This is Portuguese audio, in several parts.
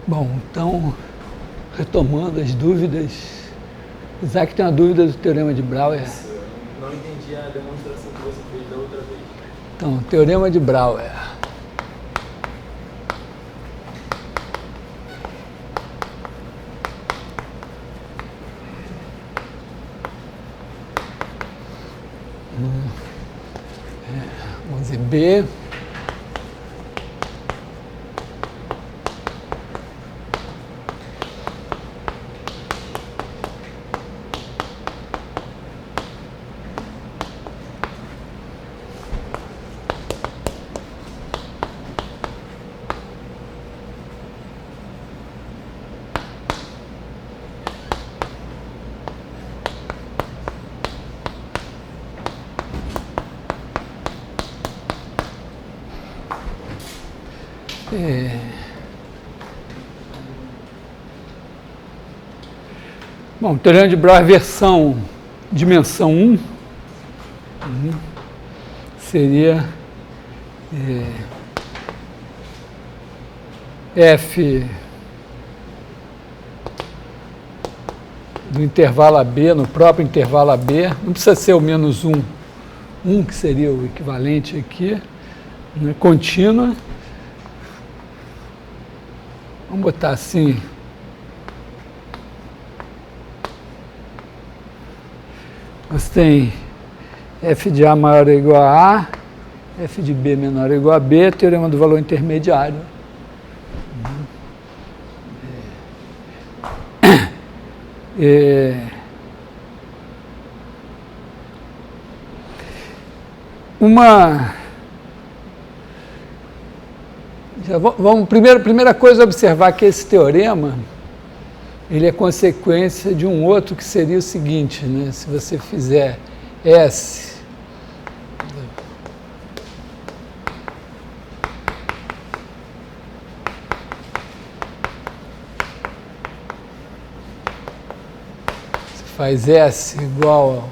Bom, então, retomando as dúvidas, Isaac tem uma dúvida do Teorema de Brouwer. Não entendi a demonstração que você fez da outra vez. Então, Teorema de Brouwer. Vamos dizer B. Bom, Teorema de Brouwer versão dimensão 1 seria F do intervalo AB, no próprio intervalo AB, não precisa ser o menos 1, que seria o equivalente aqui, né, contínua. Vamos botar assim. Você tem f de A maior ou igual a A, f de B menor ou igual a B, teorema do valor intermediário. Primeira coisa a observar que esse teorema ele é consequência de um outro que seria o seguinte, né? Se você fizer S faz S igual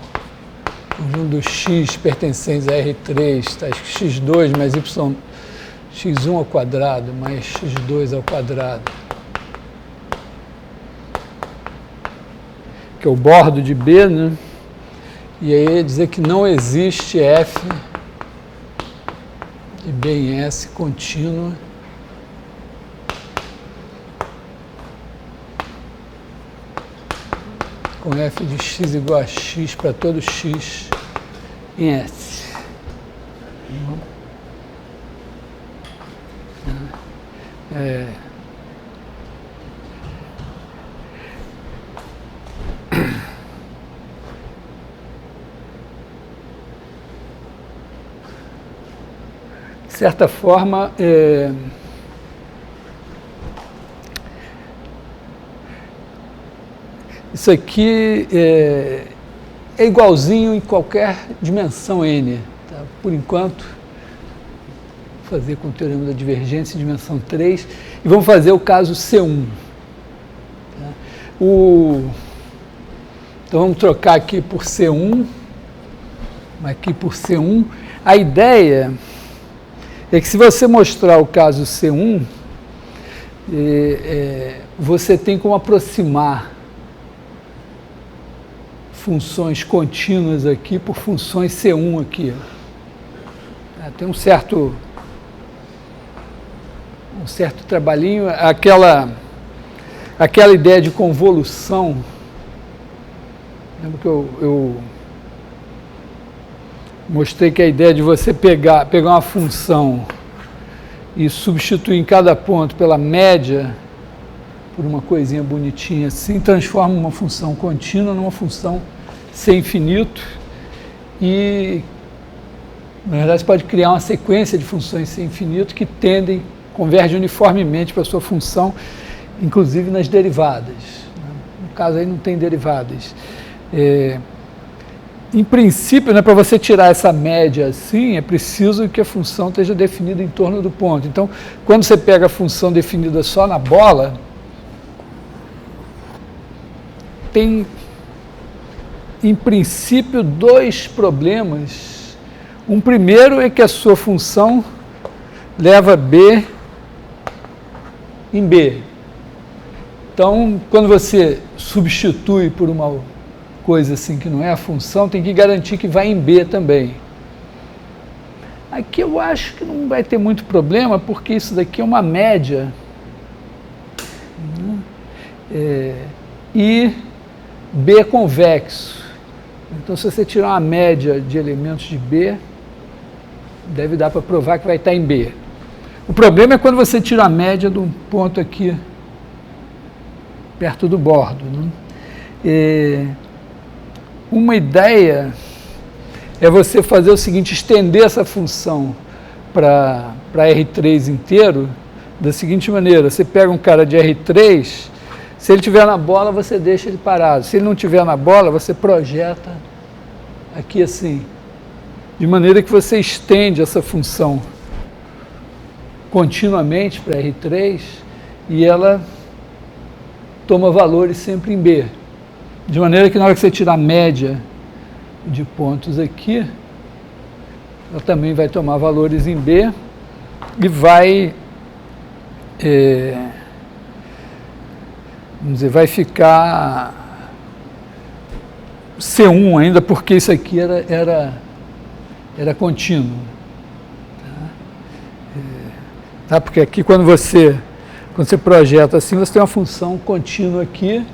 ao conjunto do X pertencentes a R3, tá? X2 mais Y, X1 ao quadrado mais X2 ao quadrado, que é o bordo de B, né? E aí dizer que não existe F de B em S contínua com F de X igual a X para todo X em S. De certa forma, isso aqui é igualzinho em qualquer dimensão N. Tá? Por enquanto, vou fazer com o teorema da divergência em dimensão 3 e vamos fazer o caso C1. Tá? Então vamos trocar aqui por C1, aqui por C1. A ideia é que se você mostrar o caso C1, você tem como aproximar funções contínuas aqui por funções C1 aqui. Tem um certo trabalhinho, aquela ideia de convolução. Lembra que eu mostrei que a ideia de você pegar uma função e substituir em cada ponto pela média por uma coisinha bonitinha assim, transforma uma função contínua numa função sem infinito e, na verdade, você pode criar uma sequência de funções sem infinito que convergem uniformemente para a sua função, inclusive nas derivadas. No caso aí não tem derivadas. Em princípio, né, para você tirar essa média assim, é preciso que a função esteja definida em torno do ponto. Então, quando você pega a função definida só na bola, tem, em princípio, dois problemas. Um primeiro é que a sua função leva B em B. Então, quando você substitui por uma coisa assim que não é a função, tem que garantir que vai em B também. Aqui eu acho que não vai ter muito problema, porque isso daqui é uma média. E B é convexo. Então, se você tirar uma média de elementos de B, deve dar para provar que vai estar em B. O problema é quando você tira a média de um ponto aqui, perto do bordo. Uma ideia é você fazer o seguinte, estender essa função para R3 inteiro, da seguinte maneira: você pega um cara de R3, se ele estiver na bola, você deixa ele parado. Se ele não estiver na bola, você projeta aqui assim, de maneira que você estende essa função continuamente para R3 e ela toma valores sempre em B. De maneira que na hora que você tirar a média de pontos aqui, ela também vai tomar valores em B e vai, vamos dizer, vai ficar C1 ainda, porque isso aqui era contínuo. Tá? Porque aqui quando você projeta assim, você tem uma função contínua aqui,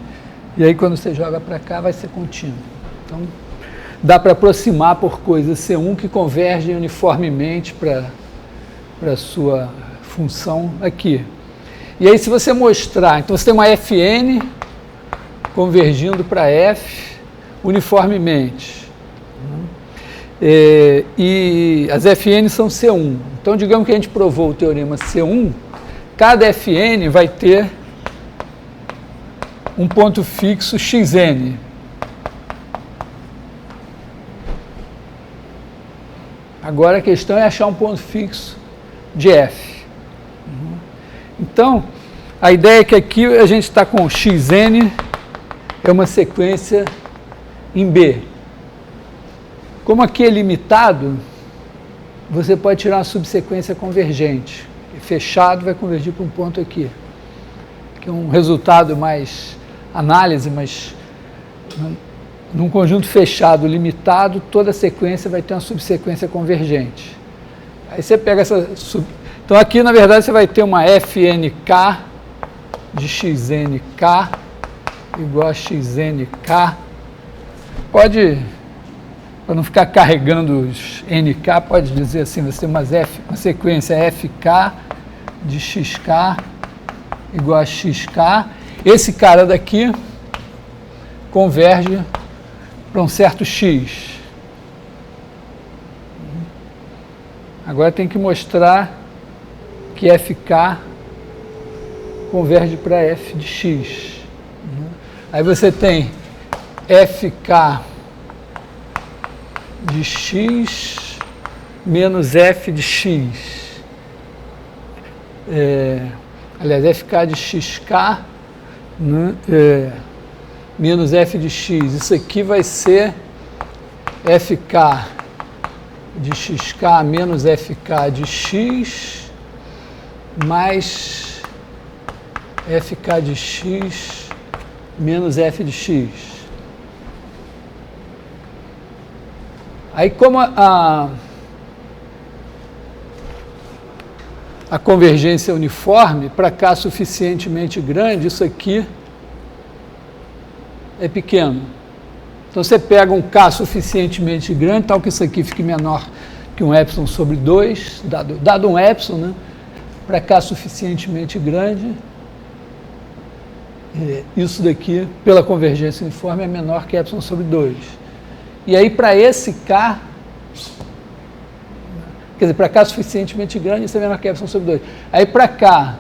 e aí quando você joga para cá vai ser contínuo. Então, dá para aproximar por coisas C1 que convergem uniformemente para a sua função aqui. E aí se você mostrar, então você tem uma Fn convergindo para F uniformemente. E as Fn são C1. Então, digamos que a gente provou o teorema C1, cada Fn vai ter um ponto fixo Xn. Agora a questão é achar um ponto fixo de F. Então, a ideia é que aqui a gente está com Xn, é uma sequência em B. Como aqui é limitado, você pode tirar uma subsequência convergente. Fechado vai convergir para um ponto aqui, que é um resultado mais análise, mas num conjunto fechado limitado, toda sequência vai ter uma subsequência convergente. Aí você pega essa... Então aqui, na verdade, você vai ter uma FNK de XNK igual a XNK. Pode, para não ficar carregando os NK, pode dizer assim, você tem uma sequência FK de XK igual a XK. Esse cara daqui converge para um certo X. Agora tem que mostrar que FK converge para F de X. Aí você tem FK de X menos F de X. Aliás, FK de XK, né, menos F de X. Isso aqui vai ser FK de XK menos FK de X mais FK de X menos F de X. Aí, como a convergência é uniforme, para cá suficientemente grande, isso aqui é pequeno. Então, você pega um K suficientemente grande, tal que isso aqui fique menor que um epsilon sobre 2, dado um epsilon, né? Para K suficientemente grande, isso daqui, pela convergência uniforme, é menor que epsilon sobre 2. E aí, para esse K, quer dizer, para K suficientemente grande, isso é menor que epsilon sobre 2. Aí, para K,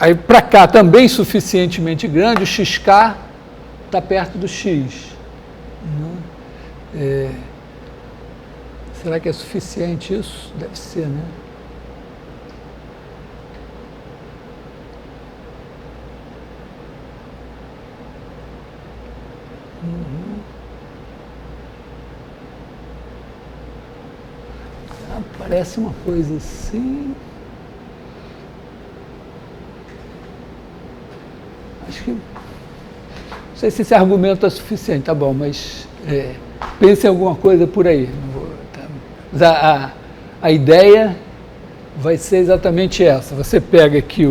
aí para cá também suficientemente grande, o XK está perto do X. Será que é suficiente isso? Deve ser, né? parece uma coisa assim. Acho que... Não sei se esse argumento é suficiente, tá bom, mas pense em alguma coisa por aí. Não vou, tá? Mas a ideia vai ser exatamente essa. Você pega aqui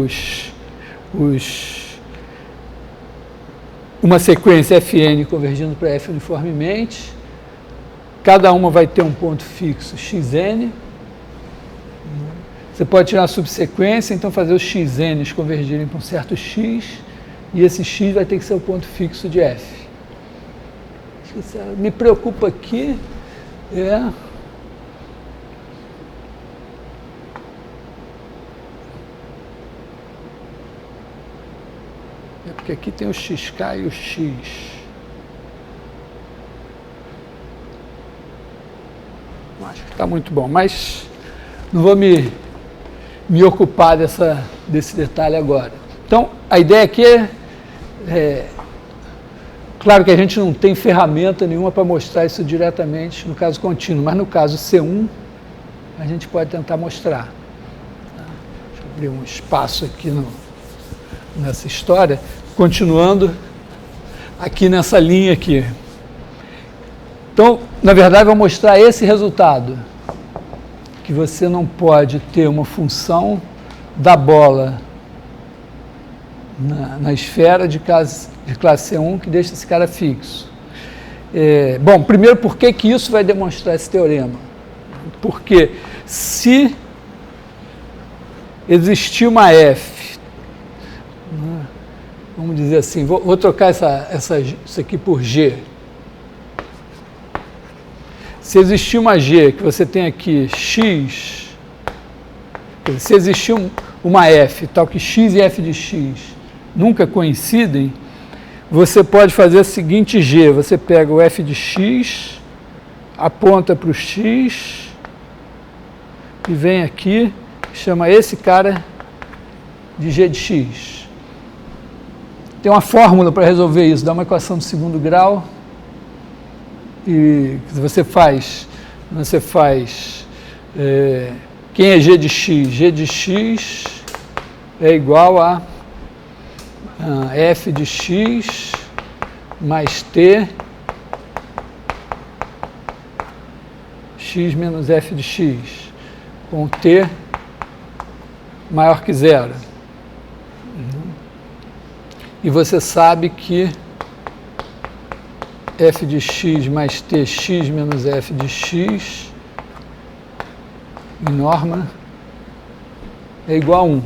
uma sequência Fn convergindo para F uniformemente, cada uma vai ter um ponto fixo xn. Você pode tirar a subsequência, então fazer os xn's convergirem para um certo x, e esse x vai ter que ser o ponto fixo de F. Me preocupa aqui porque aqui tem o xk e o x. Acho que está muito bom, mas não vou me ocupar desse detalhe agora. Então, a ideia aqui claro que a gente não tem ferramenta nenhuma para mostrar isso diretamente no caso contínuo, mas no caso C1, a gente pode tentar mostrar. Deixa eu abrir um espaço aqui nessa história, continuando aqui nessa linha aqui. Então, na verdade, eu vou mostrar esse resultado, que você não pode ter uma função da bola na esfera de classe C1 que deixa esse cara fixo. Bom, primeiro, por que isso vai demonstrar esse teorema? Porque se existir uma F, vamos dizer assim, vou trocar isso aqui por G. Se existir uma G, que você tem aqui X, se existir uma F, tal que X e F de X nunca coincidem, você pode fazer a seguinte G, você pega o F de X, aponta para o X, e vem aqui, chama esse cara de G de X. Tem uma fórmula para resolver isso, dá uma equação de segundo grau, e você faz quem é G de X? G de X é igual a F de X mais T X menos F de X, com T maior que zero. E você sabe que F de X mais Tx menos F de X, em norma, é igual a 1.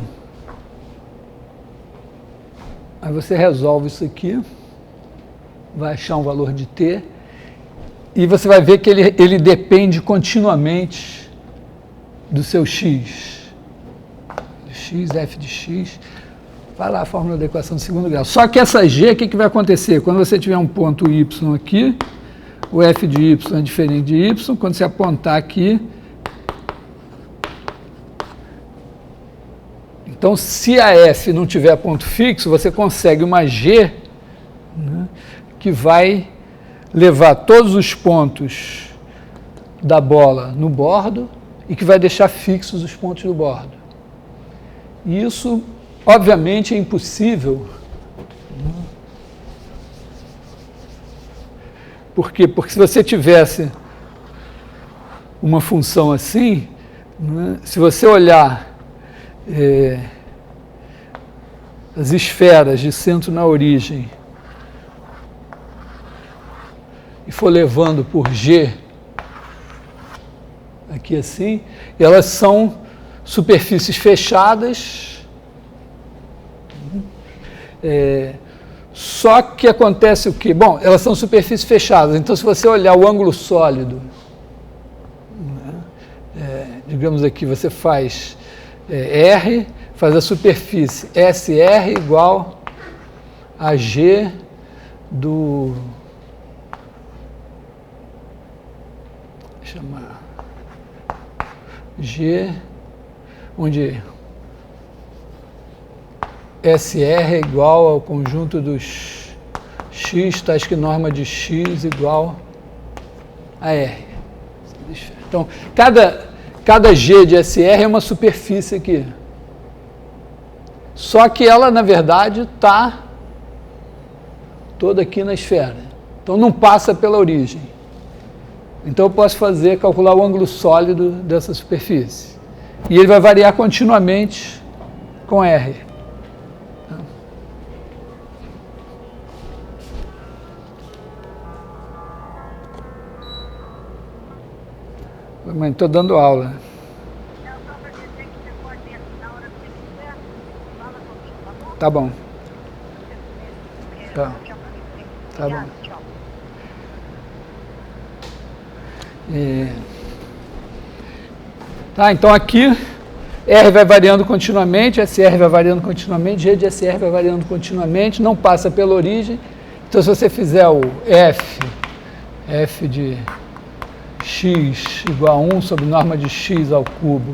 Aí você resolve isso aqui, vai achar um valor de T, e você vai ver que ele depende continuamente do seu X. X, F de X, vai lá a fórmula da equação de segundo grau. Só que essa G, o que vai acontecer? Quando você tiver um ponto Y aqui, o F de Y é diferente de Y, quando você apontar aqui, então, se a F não tiver ponto fixo, você consegue uma G, né, que vai levar todos os pontos da bola no bordo e que vai deixar fixos os pontos do bordo. E isso, obviamente, é impossível. Por quê? Porque se você tivesse uma função assim, né, se você olhar as esferas de centro na origem e for levando por G, aqui assim, elas são superfícies fechadas, só que acontece o quê? Bom, elas são superfícies fechadas, então se você olhar o ângulo sólido, digamos aqui, você faz R, faz a superfície SR igual a G do... chamar G, onde SR é igual ao conjunto dos X, tais que norma de X igual a R. Então, cada G de SR é uma superfície aqui. Só que ela, na verdade, está toda aqui na esfera. Então, não passa pela origem. Então, eu posso calcular o ângulo sólido dessa superfície. E ele vai variar continuamente com R. Mãe, estou dando aula. Tá bom. Tá. Tá bom. Tá, então aqui R vai variando continuamente, SR vai variando continuamente, G de SR vai variando continuamente, não passa pela origem. Então, se você fizer o F de x igual a 1 sobre norma de x ao cubo,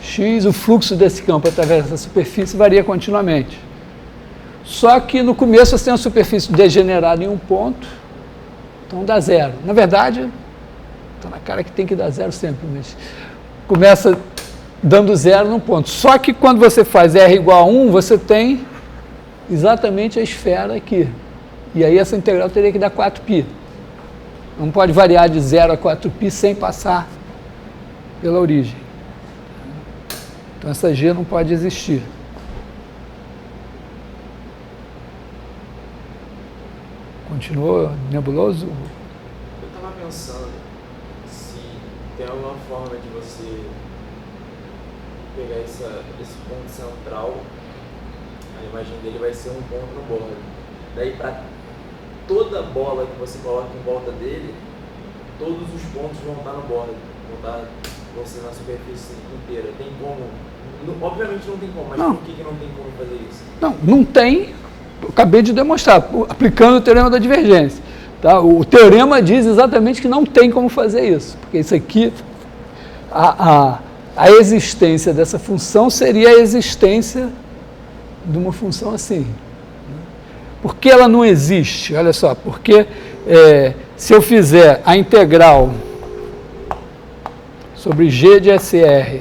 x, o fluxo desse campo através dessa superfície varia continuamente. Só que no começo você tem uma superfície degenerada em um ponto, então dá zero. Na verdade, está na cara que tem que dar zero sempre, mas começa dando zero num ponto. Só que quando você faz R igual a 1, você tem exatamente a esfera aqui. E aí essa integral teria que dar 4π. Não pode variar de 0 a 4π sem passar pela origem. Então essa G não pode existir. Continuou nebuloso? Eu estava pensando se tem alguma forma de você pegar esse ponto central, a imagem dele vai ser um ponto no bordo. Daí para toda bola que você coloca em volta dele, todos os pontos vão estar no bordo, vão ser na superfície inteira. Tem como? Obviamente não tem como, mas não. Por que não tem como fazer isso? Não tem. Eu acabei de demonstrar, aplicando o teorema da divergência. Tá? O teorema diz exatamente que não tem como fazer isso, porque isso aqui, a existência dessa função seria a existência de uma função assim. Por que ela não existe? Olha só, porque se eu fizer a integral sobre G de SR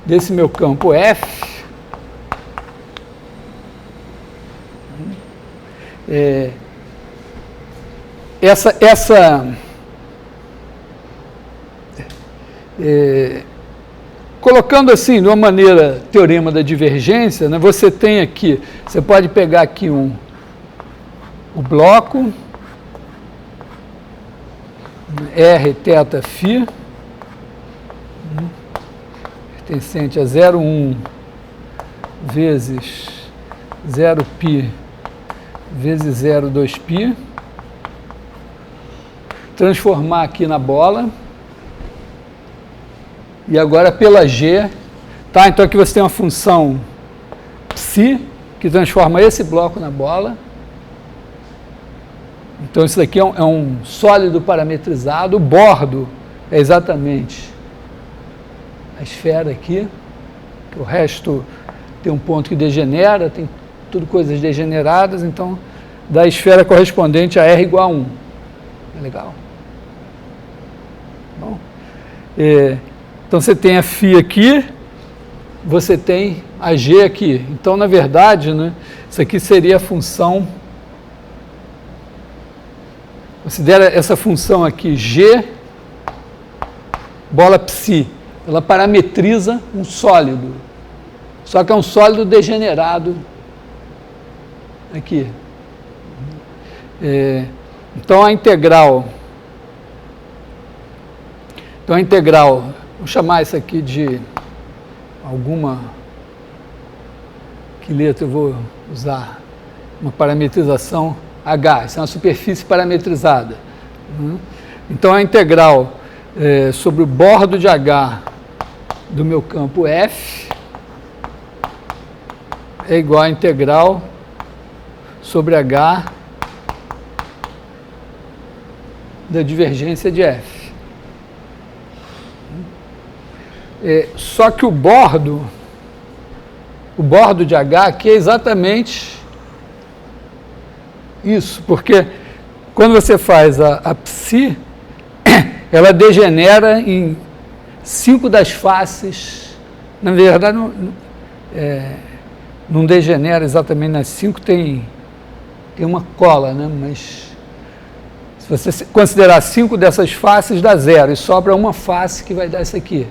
desse meu campo F, colocando assim, de uma maneira, teorema da divergência, né, você tem aqui, você pode pegar aqui o bloco, R θ φ, pertencente a 0,1 vezes 0π vezes 0,2π, transformar aqui na bola, e agora pela G, tá? Então aqui você tem uma função psi, que transforma esse bloco na bola. Então isso daqui é um sólido parametrizado, o bordo é exatamente a esfera aqui, o resto tem um ponto que degenera, tem tudo coisas degeneradas, então dá a esfera correspondente a R igual a 1. É legal? Bom, então você tem a φ aqui, você tem a G aqui. Então, na verdade, né, isso aqui seria a função, considera essa função aqui, G, bola psi, ela parametriza um sólido, só que é um sólido degenerado aqui. Então a integral, vou chamar isso aqui de alguma, que letra eu vou usar? Uma parametrização H, isso é uma superfície parametrizada. Então a integral sobre o bordo de H do meu campo F é igual a integral sobre H da divergência de F. Só que o bordo de H aqui é exatamente isso, porque quando você faz a psi, ela degenera 5 das faces, na verdade não degenera exatamente nas 5, tem uma cola, né? Mas se você considerar 5 dessas faces, dá 0, e sobra uma face que vai dar isso aqui.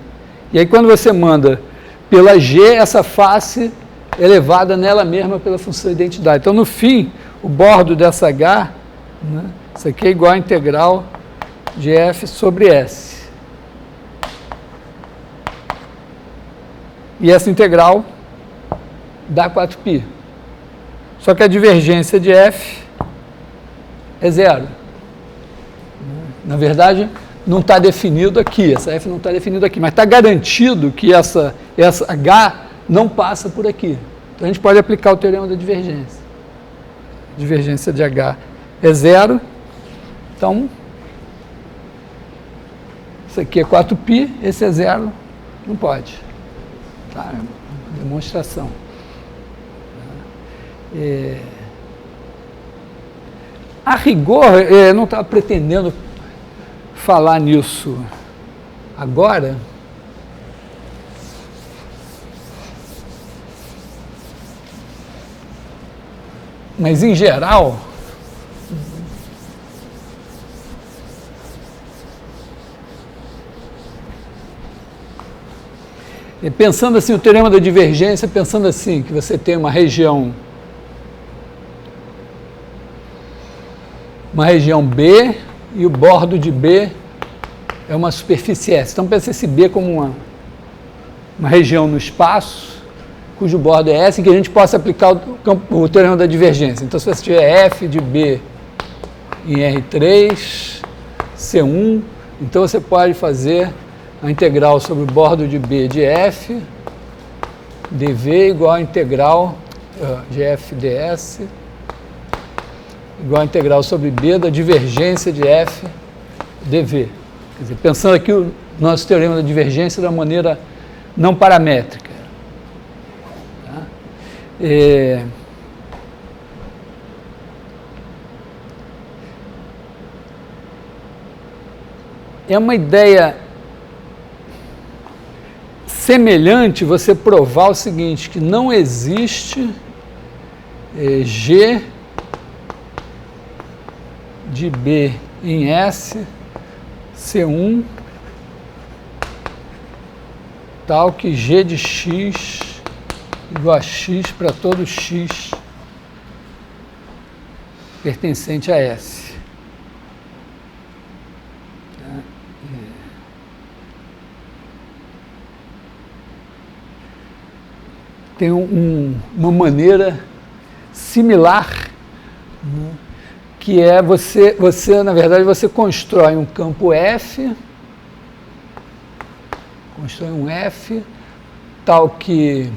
E aí quando você manda pela G, essa face é elevada nela mesma pela função de identidade. Então, no fim, o bordo dessa H, né, isso aqui é igual a integral de F sobre S. E essa integral dá 4π. Só que a divergência de F é 0. Na verdade, não está definido aqui, essa F não está definida aqui, mas está garantido que essa H não passa por aqui. Então, a gente pode aplicar o teorema da divergência. A divergência de H é 0. Então, isso aqui é 4π, esse é 0, não pode. Tá? É uma demonstração. A rigor, eu não estava pretendendo falar nisso agora, mas em geral, pensando assim, o teorema da divergência, pensando assim, que você tem uma região B, e o bordo de B é uma superfície S. Então, pensa esse B como uma região no espaço, cujo bordo é S, em que a gente possa aplicar o teorema da divergência. Então, se você tiver F de B em R3, C1, então você pode fazer a integral sobre o bordo de B de F, dV igual a integral de F ds, igual a integral sobre B da divergência de F dV. Quer dizer, pensando aqui o nosso teorema da divergência de uma maneira não paramétrica. Tá? É uma ideia semelhante você provar o seguinte, que não existe G de B em S, C1, tal que G de X igual a X para todo X pertencente a S. Tem uma maneira similar, né, que é você, na verdade, você constrói um campo F, tal que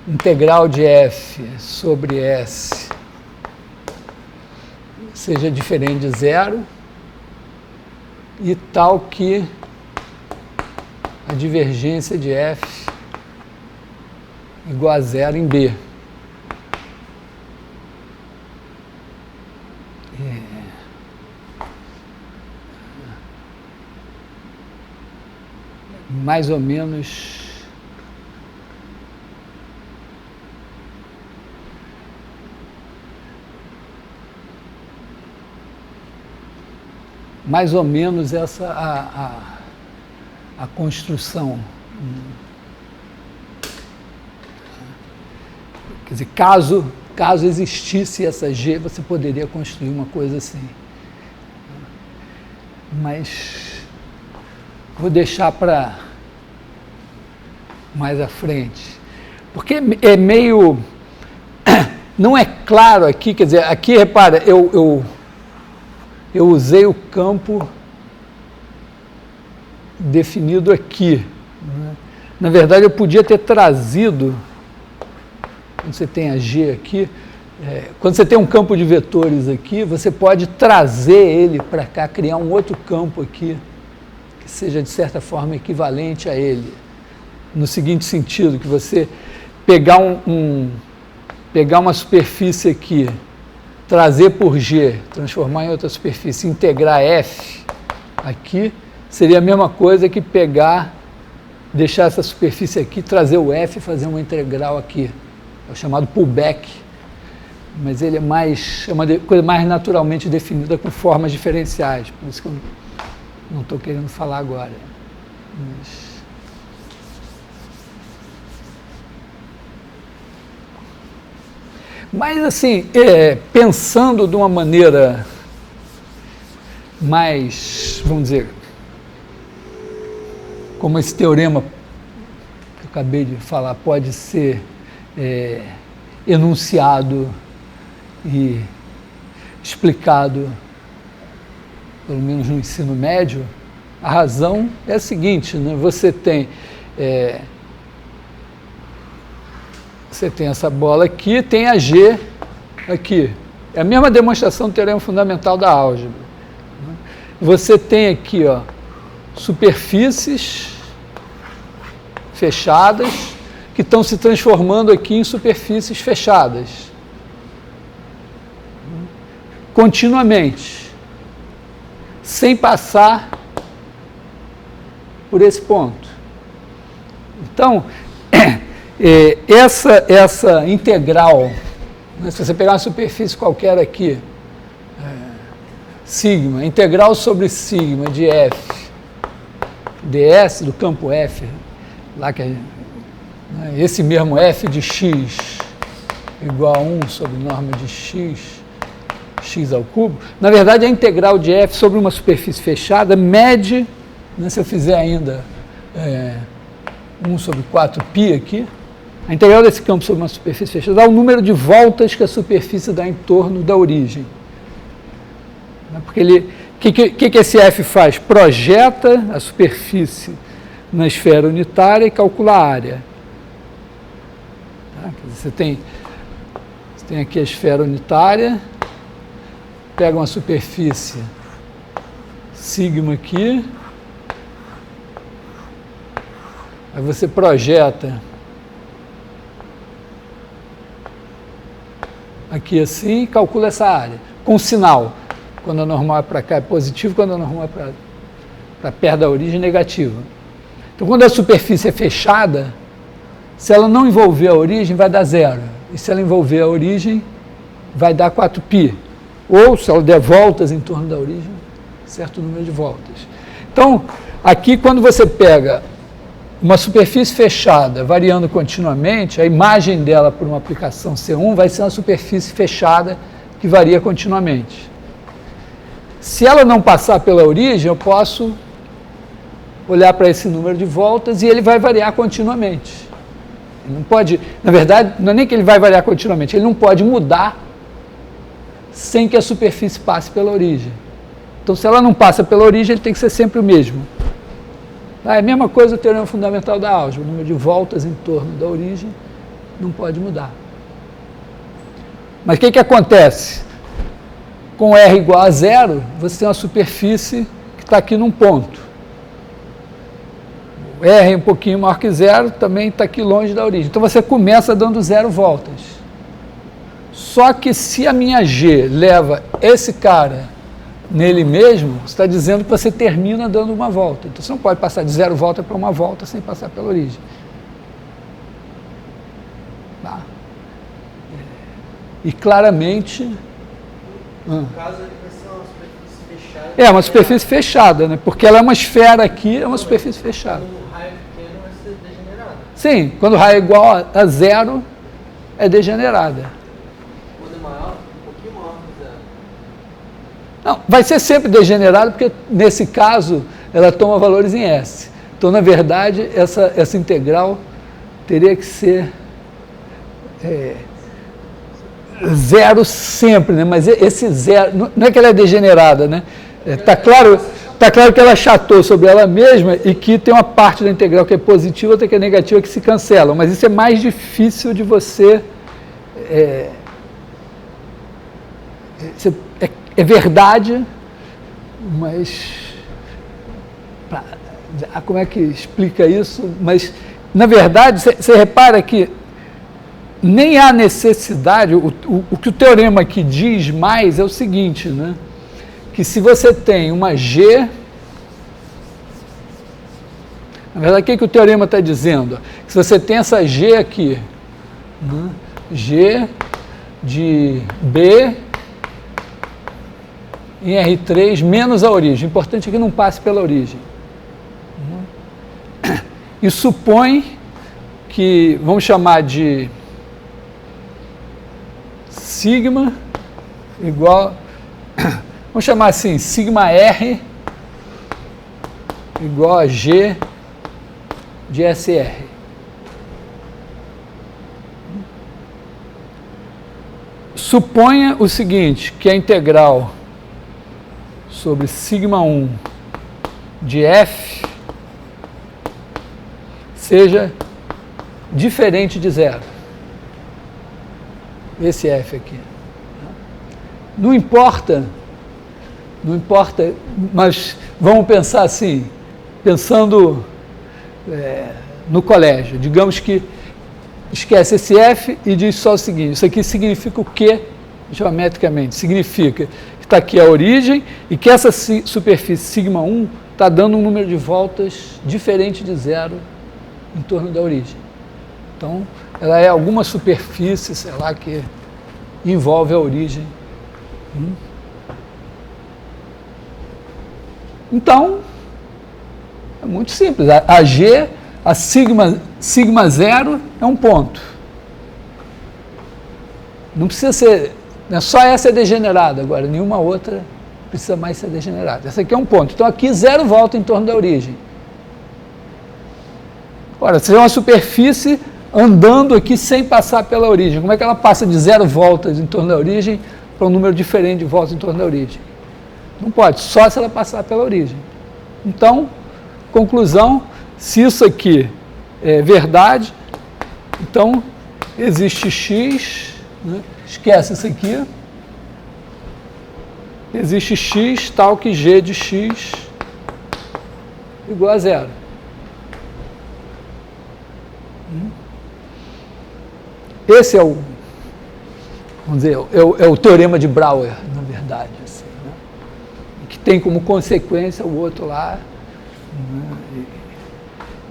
integral de F sobre S seja diferente de 0, e tal que a divergência de F igual a 0 em B. Mais ou menos essa a construção. Quer dizer, caso existisse essa G, você poderia construir uma coisa assim. Mas vou deixar para mais à frente. Porque é meio... Não é claro aqui, quer dizer, aqui, repara, eu usei o campo definido aqui. Né? Na verdade, eu podia ter trazido, quando você tem a G aqui, quando você tem um campo de vetores aqui, você pode trazer ele para cá, criar um outro campo aqui, que seja, de certa forma, equivalente a ele. No seguinte sentido, que você pegar pegar uma superfície aqui, trazer por G, transformar em outra superfície, integrar F aqui, seria a mesma coisa que pegar, deixar essa superfície aqui, trazer o f e fazer uma integral aqui. É o chamado pullback. Mas ele é uma coisa mais naturalmente definida com formas diferenciais. Por isso que eu não estou querendo falar agora. Mas assim, pensando de uma maneira mais, vamos dizer, como esse teorema que eu acabei de falar pode ser enunciado e explicado, pelo menos no ensino médio, a razão é a seguinte, né? Você tem essa bola aqui, tem a G aqui. É a mesma demonstração do teorema fundamental da álgebra. Você tem aqui, ó, superfícies fechadas que estão se transformando aqui em superfícies fechadas. Continuamente. Sem passar por esse ponto. Então, essa integral, né, se você pegar uma superfície qualquer aqui, sigma, integral sobre sigma de f, ds do campo f, lá que esse mesmo f de x igual a 1 sobre norma de x ao cubo, na verdade a integral de f sobre uma superfície fechada mede, né, se eu fizer ainda 1 sobre 4π aqui, a integral desse campo sobre uma superfície fechada dá o número de voltas que a superfície dá em torno da origem. Porque o que esse f faz? Projeta a superfície na esfera unitária e calcula a área. Tá? Você tem aqui a esfera unitária, pega uma superfície sigma aqui, aí você projeta aqui assim, calcula essa área, com sinal. Quando a normal é para cá é positivo, quando a normal é para perto da origem é negativa. Então, quando a superfície é fechada, se ela não envolver a origem, vai dar 0. E se ela envolver a origem, vai dar 4π. Ou, se ela der voltas em torno da origem, certo número de voltas. Então, aqui, quando você pega uma superfície fechada variando continuamente, a imagem dela por uma aplicação C1 vai ser uma superfície fechada que varia continuamente. Se ela não passar pela origem, eu posso olhar para esse número de voltas e ele vai variar continuamente. Ele não pode, na verdade, não é nem que ele vai variar continuamente, ele não pode mudar sem que a superfície passe pela origem. Então, se ela não passa pela origem, ele tem que ser sempre o mesmo. É a mesma coisa do teorema fundamental da álgebra, o número de voltas em torno da origem não pode mudar. Mas o que acontece? Com R igual a 0, você tem uma superfície que está aqui num ponto. O R é um pouquinho maior que 0, também está aqui longe da origem. Então você começa dando 0 voltas. Só que se a minha G leva esse cara nele mesmo, você está dizendo que você termina dando uma volta. Então você não pode passar de 0 volta para uma volta sem passar pela origem. Tá? E claramente... No caso, ele vai ser uma superfície fechada. É uma superfície fechada, né? Porque ela é uma esfera aqui, é uma superfície fechada. Quando o raio pequeno vai ser degenerada. Sim, quando o raio é igual a 0, é degenerada. Quando é maior, um pouquinho maior que 0. Não, vai ser sempre degenerada, porque nesse caso ela toma valores em S. Então, na verdade, essa integral teria que ser 0 sempre, né? Mas esse 0, não é que ela é degenerada, né? Está claro que ela achatou sobre ela mesma e que tem uma parte da integral que é positiva, outra que é negativa, que se cancelam. Mas isso é mais difícil de você... É verdade, mas... Como é que explica isso? Mas, na verdade, você repara que nem há necessidade, o que o teorema aqui diz mais é o seguinte, né? Que se você tem uma G Na verdade, o que o teorema está dizendo? Que se você tem essa G aqui, né? G de B em R3 menos a origem. O importante é que não passe pela origem. E supõe que, vamos chamar de sigma igual, vamos chamar assim, sigma R igual a G de SR. Suponha o seguinte, que a integral sobre sigma 1 de F seja diferente de zero. Esse F aqui. Não importa, mas vamos pensar assim, pensando no colégio. Digamos que esquece esse F e diz só o seguinte, isso aqui significa o quê geometricamente? Significa que está aqui a origem e que essa superfície sigma 1 está dando um número de voltas diferente de zero em torno da origem. Então, ela é alguma superfície, sei lá, que envolve a origem. Então, é muito simples. A G, a sigma 0 é um ponto. Não precisa ser, só essa é degenerada agora, nenhuma outra precisa mais ser degenerada. Essa aqui é um ponto. Então, aqui 0 volta em torno da origem. Ora, se é uma superfície andando aqui sem passar pela origem, como é que ela passa de 0 voltas em torno da origem para um número diferente de voltas em torno da origem? Não pode, só se ela passar pela origem. Então, conclusão, se isso aqui é verdade, então existe x, né? Esquece isso aqui, existe x tal que g de x igual a zero. Esse é o, vamos dizer, é o teorema de Brouwer, na verdade, assim, né? Que tem como consequência o outro lá, né?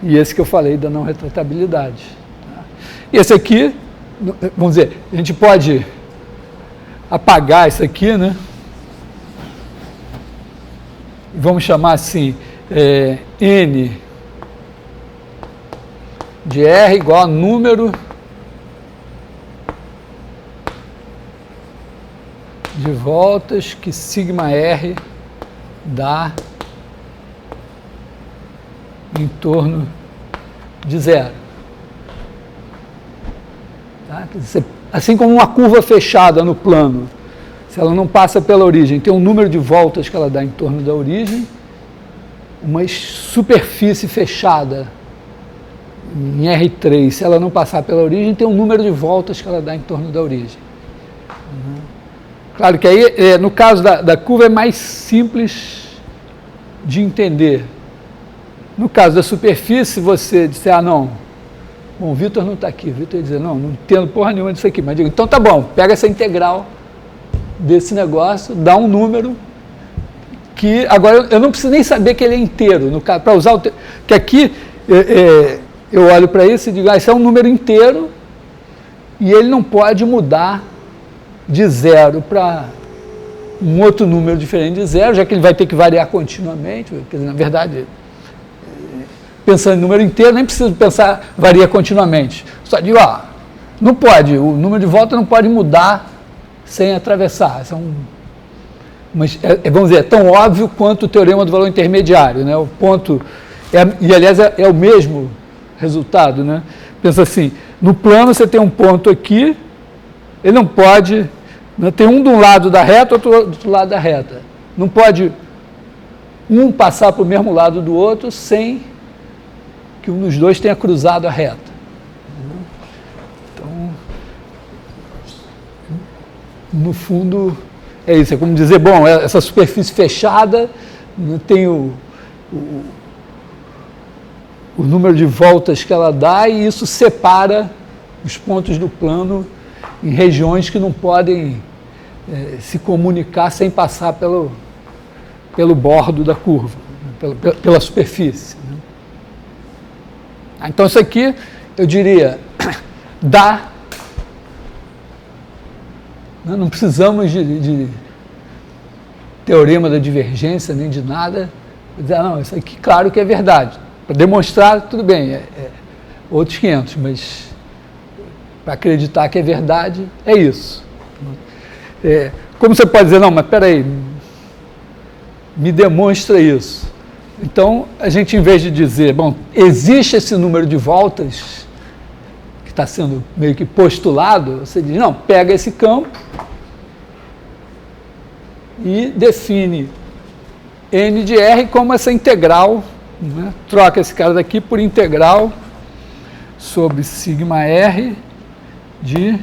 E esse que eu falei da não retratabilidade. Tá? E esse aqui, vamos dizer, a gente pode apagar isso aqui, né? Vamos chamar assim, N de R igual a número de voltas que sigma R dá em torno de zero. Tá? Assim como uma curva fechada no plano, se ela não passa pela origem, tem um número de voltas que ela dá em torno da origem, uma superfície fechada em R3, se ela não passar pela origem, tem um número de voltas que ela dá em torno da origem. Claro que aí, no caso da curva, é mais simples de entender. No caso da superfície, você disser, não, bom, o Vitor não está aqui. O Vitor ia dizer, não entendo porra nenhuma disso aqui. Mas digo, então tá bom, pega essa integral desse negócio, dá um número que, agora, eu não preciso nem saber que ele é inteiro, no caso, para usar o... que aqui, eu olho para isso e digo, isso é um número inteiro e ele não pode mudar de zero para um outro número diferente de zero, já que ele vai ter que variar continuamente. Quer dizer, na verdade, pensando em número inteiro, nem preciso pensar varia continuamente. Só digo, não pode, o número de volta não pode mudar sem atravessar. Mas, vamos dizer, é tão óbvio quanto o teorema do valor intermediário, né? O ponto, e aliás é o mesmo resultado, né? Pensa assim, no plano você tem um ponto aqui, ele não pode, né, tem um de um lado da reta, outro do outro lado da reta. Não pode um passar para o mesmo lado do outro sem que um dos dois tenha cruzado a reta. Então, no fundo, é isso. É como dizer, bom, essa superfície fechada tem o número de voltas que ela dá e isso separa os pontos do plano em regiões que não podem se comunicar sem passar pelo bordo da curva, pela superfície. Né? Então isso aqui, eu diria, dá. Não precisamos de teorema da divergência, nem de nada. Não, isso aqui claro que é verdade. Para demonstrar, tudo bem, outros 500, mas para acreditar que é verdade, é isso. Como você pode dizer, não, mas espera aí, me demonstra isso. Então, a gente, em vez de dizer, bom, existe esse número de voltas que está sendo meio que postulado, você diz, não, pega esse campo e define N de R como essa integral, né? Troca esse cara daqui por integral sobre sigma R de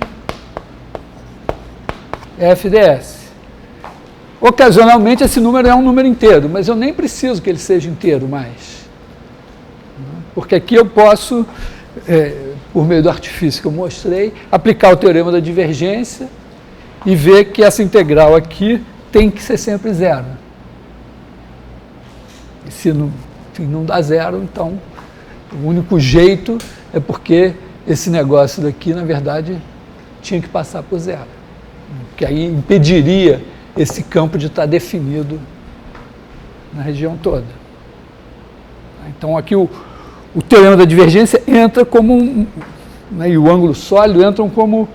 FDS. Ocasionalmente esse número é um número inteiro, mas eu nem preciso que ele seja inteiro mais. Porque aqui eu posso, por meio do artifício que eu mostrei, aplicar o teorema da divergência e ver que essa integral aqui tem que ser sempre zero. E se não dá zero, então o único jeito é porque esse negócio daqui, na verdade, tinha que passar por zero. Que aí impediria esse campo de estar definido na região toda. Então aqui o teorema da divergência entra como né, e o ângulo sólido entram como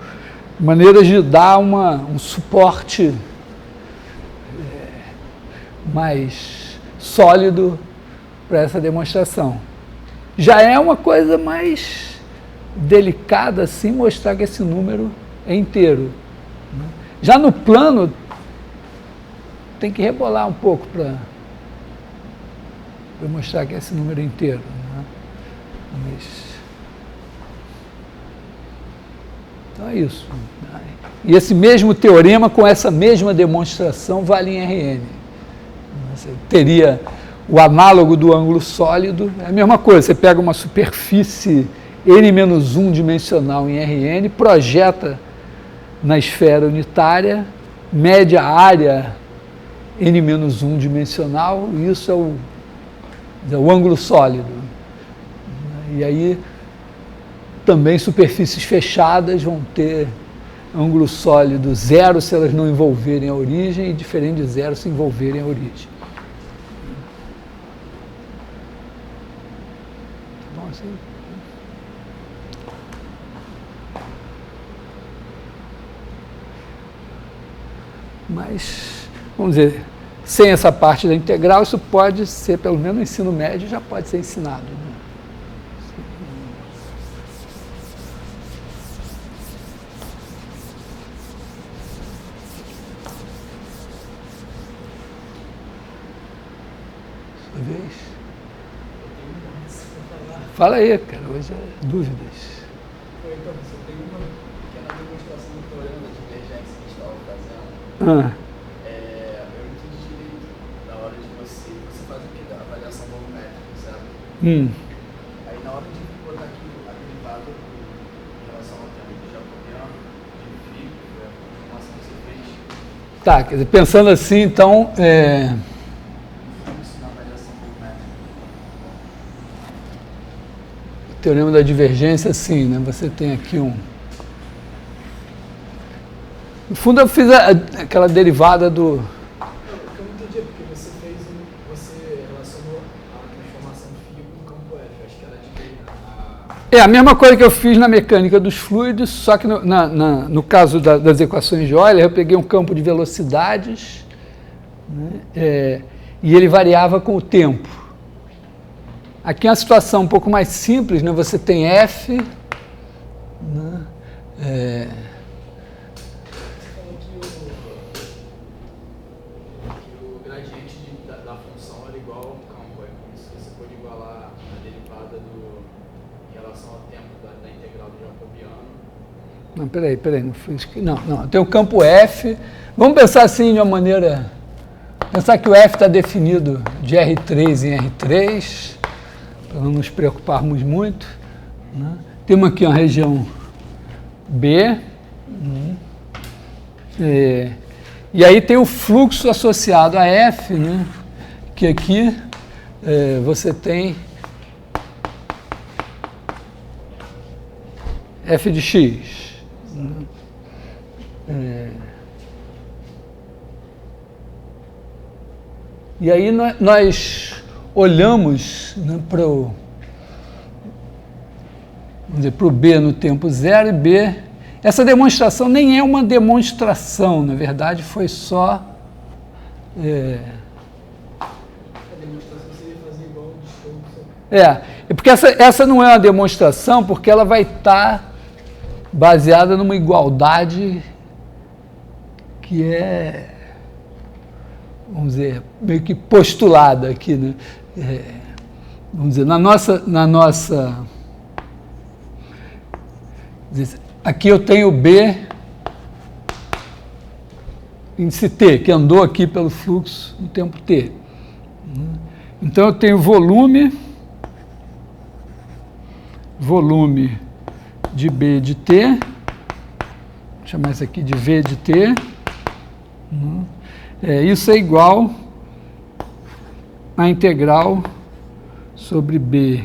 maneiras de dar um suporte mais sólido para essa demonstração. Já é uma coisa mais delicada assim mostrar que esse número é inteiro. Já no plano tem que rebolar um pouco para mostrar que esse número é inteiro. Né? Então é isso. E esse mesmo teorema com essa mesma demonstração vale em Rn. Você teria o análogo do ângulo sólido, é a mesma coisa, você pega uma superfície n-1 dimensional em Rn, projeta na esfera unitária, mede a área n-1 dimensional, e isso é o ângulo sólido. E aí também superfícies fechadas vão ter ângulo sólido zero se elas não envolverem a origem e diferente de zero se envolverem a origem. Tá bom assim? Mas, vamos dizer, sem essa parte da integral, isso pode ser, pelo menos no ensino médio, já pode ser ensinado. Né? Sua vez? Fala aí, cara, hoje é dúvidas. Então, você tem uma pequena demonstração do teorema da divergência que a gente estava fazendo. Eu entendi direito na hora de você faz o que? A avaliação volumétrica, certo? Aí na hora de botar aqui a derivada em relação ao tempo de jacobiano, de frio, a informação que você fez. Tá, quer dizer, pensando assim, então, Isso na avaliação volumétrica. o teorema da divergência, assim, né? Você tem aqui No fundo, eu fiz aquela derivada do... O que eu não entendi é porque você relacionou a transformação φ com o campo F. Acho que era a mesma coisa que eu fiz na mecânica dos fluidos, só que no caso das equações de Euler, eu peguei um campo de velocidades, né, e ele variava com o tempo. Aqui é uma situação um pouco mais simples, né, você tem F, né, o gradiente da função era igual ao campo, por isso que você pode igualar a derivada em relação ao tempo da integral do jacobiano. Não, peraí, não fiz... Não, tem o campo F, vamos pensar assim de uma maneira... Pensar que o F está definido de R3 em R3, para não nos preocuparmos muito, né? Temos aqui uma região B, e aí tem o fluxo associado a F, né? Que aqui você tem f de x. E aí nós olhamos, né, para o B no tempo zero e B. Essa demonstração nem é uma demonstração, na verdade foi só... A demonstração seria fazer igual ao de show. Porque essa não é uma demonstração, porque ela vai estar baseada numa igualdade que é, vamos dizer, meio que postulada aqui, né? Vamos dizer, na nossa aqui eu tenho B índice T, que andou aqui pelo fluxo no tempo T. Então eu tenho volume de B de T, vou chamar isso aqui de V de T. Isso é igual a integral sobre B,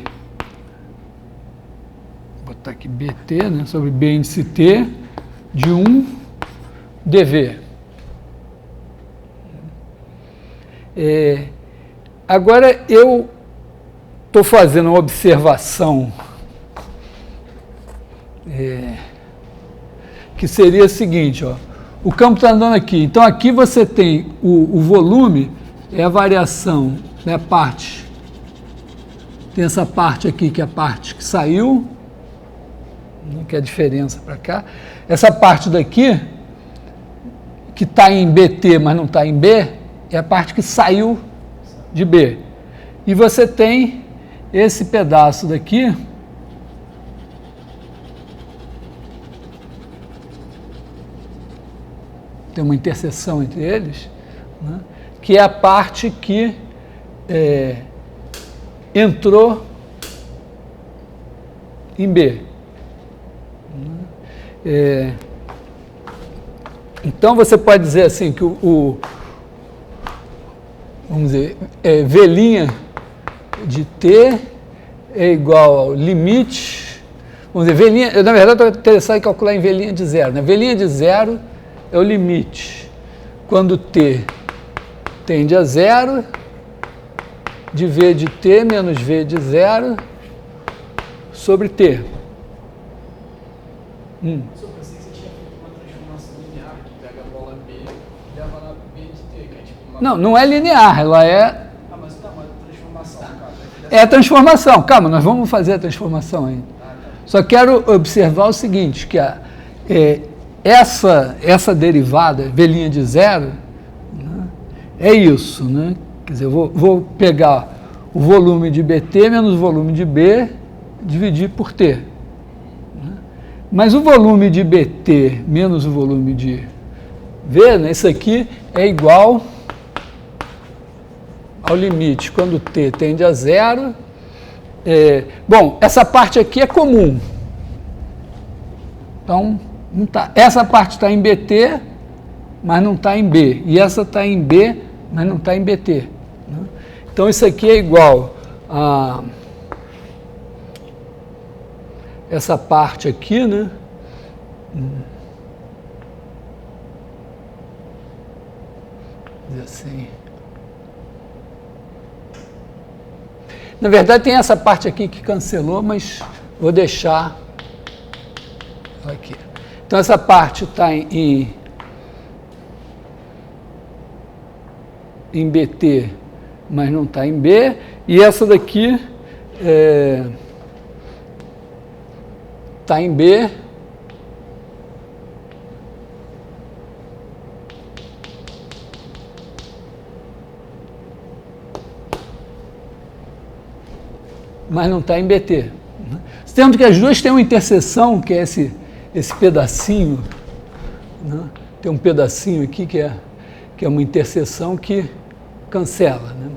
vou botar aqui BT, né, sobre B índice T de 1 dV. Agora eu estou fazendo uma observação que seria a seguinte, ó, o campo está andando aqui, então aqui você tem o volume, é a variação, né, a parte, tem essa parte aqui que é a parte que saiu, que é a diferença para cá, essa parte daqui, que está em BT, mas não está em B, é a parte que saiu de B. E você tem esse pedaço daqui, tem uma interseção entre eles, né, que é a parte que entrou em B. Então você pode dizer assim que vamos dizer, V' de T é igual ao limite, vamos dizer, V', eu na verdade estou interessado em calcular em V' de zero, né? V' de zero é o limite quando T tende a zero de V de T menos V de zero sobre T. Eu pensei que você tinha feito uma transformação linear que pega a bola B e leva na B de T, que é tipo uma... Não é linear, ela é... mas tá, mas transformação, cara. É a transformação, calma, nós vamos fazer a transformação ainda. Só quero observar o seguinte, que essa derivada, V' de zero, né, é isso, né? Quer dizer, eu vou pegar o volume de BT menos o volume de B, dividir por T. Né? Mas o volume de BT menos o volume de V, né, isso aqui é igual ao limite quando T tende a zero. Bom, essa parte aqui é comum. Então, não tá, essa parte está em BT, mas não está em B. E essa está em B, mas não está em BT. Né? Então, isso aqui é igual a essa parte aqui, né? Dizer assim. Na verdade, tem essa parte aqui que cancelou, mas vou deixar aqui. Então, essa parte está em BT, mas não está em B. E essa daqui está em B. Mas não está em BT. Sendo que as duas têm uma interseção, que é esse pedacinho, né? Tem um pedacinho aqui que é uma interseção que cancela. Né?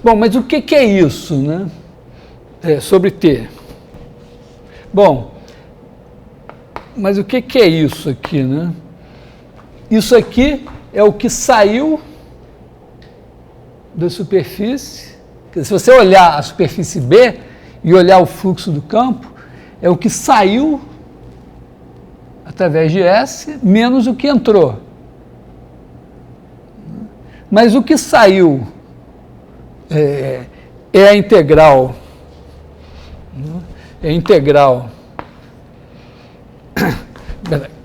Bom, mas o que é isso, né? Sobre T? Bom, mas o que é isso aqui, né? Isso aqui é o que saiu da superfície. Se você olhar a superfície B e olhar o fluxo do campo, é o que saiu através de S menos o que entrou. Mas o que saiu é a integral. É a integral.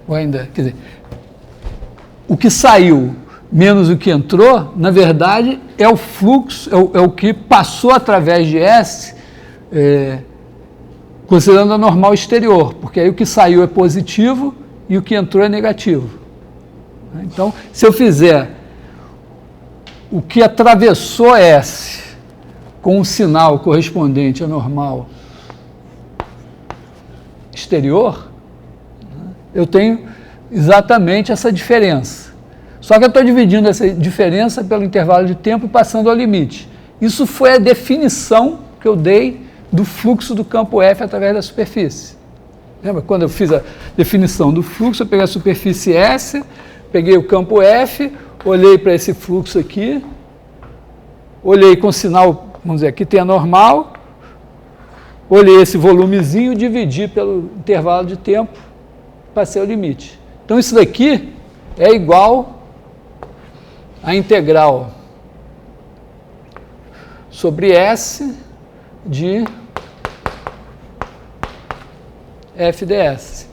Ou ainda, quer dizer, o que saiu menos o que entrou, na verdade, é o fluxo, é o que passou através de S, considerando a normal exterior, porque aí o que saiu é positivo e o que entrou é negativo. Então, se eu fizer o que atravessou S com um sinal correspondente à normal exterior, eu tenho exatamente essa diferença. Só que eu estou dividindo essa diferença pelo intervalo de tempo e passando ao limite. Isso foi a definição que eu dei do fluxo do campo F através da superfície. Lembra? Quando eu fiz a definição do fluxo, eu peguei a superfície S, peguei o campo F, olhei para esse fluxo aqui, olhei com sinal, vamos dizer, aqui tem a normal, olhei esse volumezinho, dividi pelo intervalo de tempo, passei ao limite. Então isso daqui é igual a integral sobre S de f ds.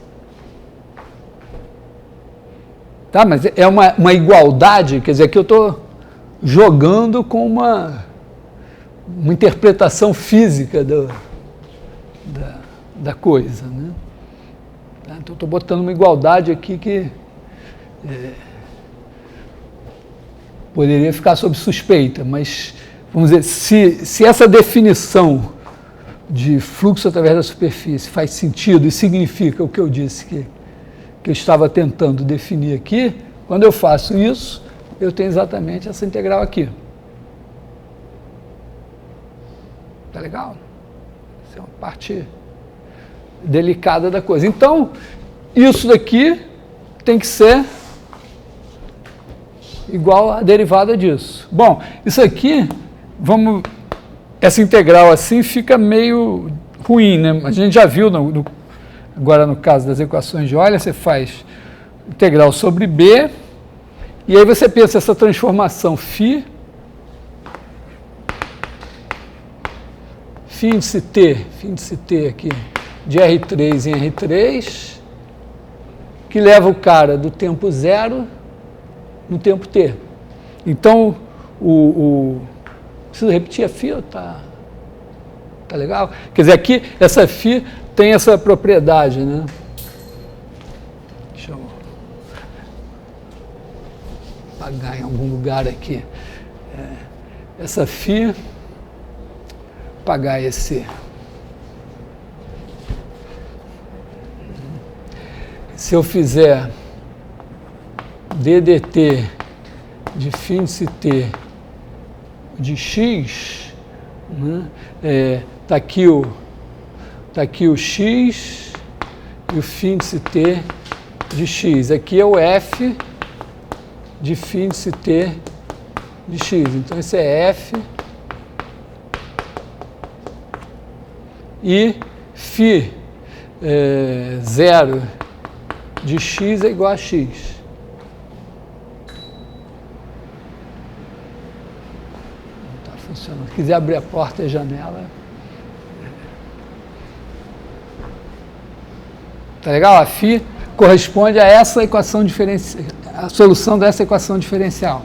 Tá, mas é uma igualdade, quer dizer, aqui eu estou jogando com uma interpretação física da coisa, né? Tá, então, estou botando uma igualdade aqui que poderia ficar sob suspeita, mas, vamos dizer, se essa definição de fluxo através da superfície faz sentido e significa o que eu disse que eu estava tentando definir aqui, quando eu faço isso, eu tenho exatamente essa integral aqui. Tá legal? Essa é uma parte delicada da coisa. Então, isso daqui tem que ser igual à derivada disso. Bom, isso aqui, essa integral assim fica meio ruim, né? A gente já viu agora no caso das equações de Euler, você faz integral sobre B, e aí você pensa essa transformação φ índice T aqui, de R3 em R3, que leva o cara do tempo zero no tempo T. Então, preciso repetir a φ, tá legal? Quer dizer, aqui, essa φ tem essa propriedade, né? Deixa eu apagar em algum lugar aqui. Essa φ, apagar esse. Se eu fizer ddt de φ índice T de x, né? Tá aqui o x e o φ índice T de x. Aqui é o f de φ índice T de x. Então, esse é f e φ 0 de x é igual a x. Não está funcionando. Se quiser abrir a porta e a janela. Tá legal? A φ corresponde a essa equação diferencial, a solução dessa equação diferencial.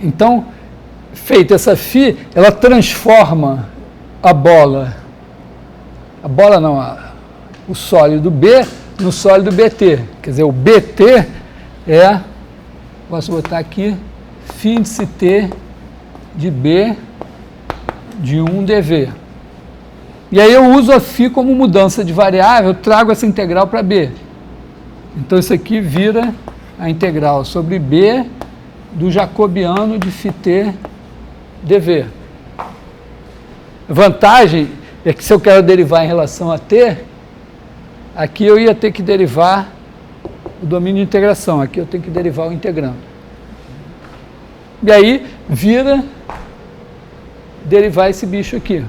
Então, feita essa φ, ela transforma a bola não, o sólido B no sólido BT. Quer dizer, o BT posso botar aqui, φ índice T de B de 1 dV. E aí eu uso a φ como mudança de variável, eu trago essa integral para B. Então isso aqui vira a integral sobre B do jacobiano de φt dV. A vantagem é que se eu quero derivar em relação a T, aqui eu ia ter que derivar o domínio de integração, aqui eu tenho que derivar o integrando. E aí vira derivar esse bicho aqui.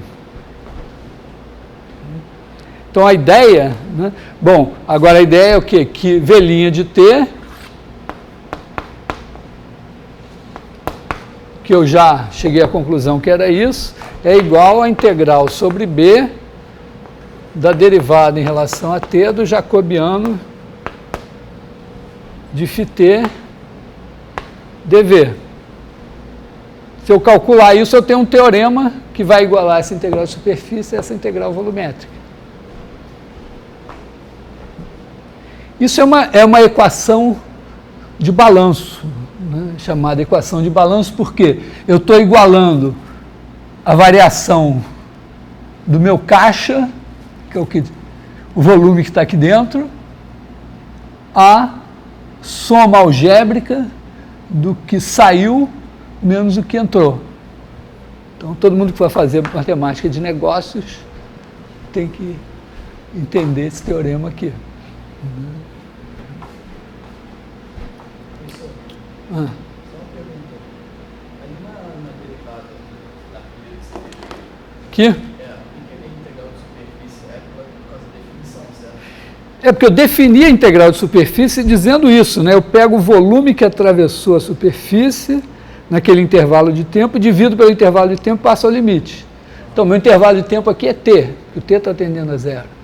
Então a ideia, né? Bom, agora a ideia é o quê? Que V' de t, que eu já cheguei à conclusão que era isso, é igual a integral sobre B da derivada em relação a t do jacobiano de φt dv. Se eu calcular isso, eu tenho um teorema que vai igualar essa integral de superfície a essa integral volumétrica. Isso é uma equação de balanço, né? Chamada equação de balanço, porque eu estou igualando a variação do meu caixa, que é o volume que está aqui dentro, a soma algébrica do que saiu menos o que entrou. Então, todo mundo que vai fazer matemática de negócios tem que entender esse teorema aqui. Só uma pergunta. Ali na derivada da primeira que você teve, Aqui? porque a integral de superfície é por causa da definição, certo? É porque eu defini a integral de superfície dizendo isso, né? Eu pego o volume que atravessou a superfície naquele intervalo de tempo, divido pelo intervalo de tempo e passo ao limite. Então, meu intervalo de tempo aqui é t, que o t está tendendo a zero.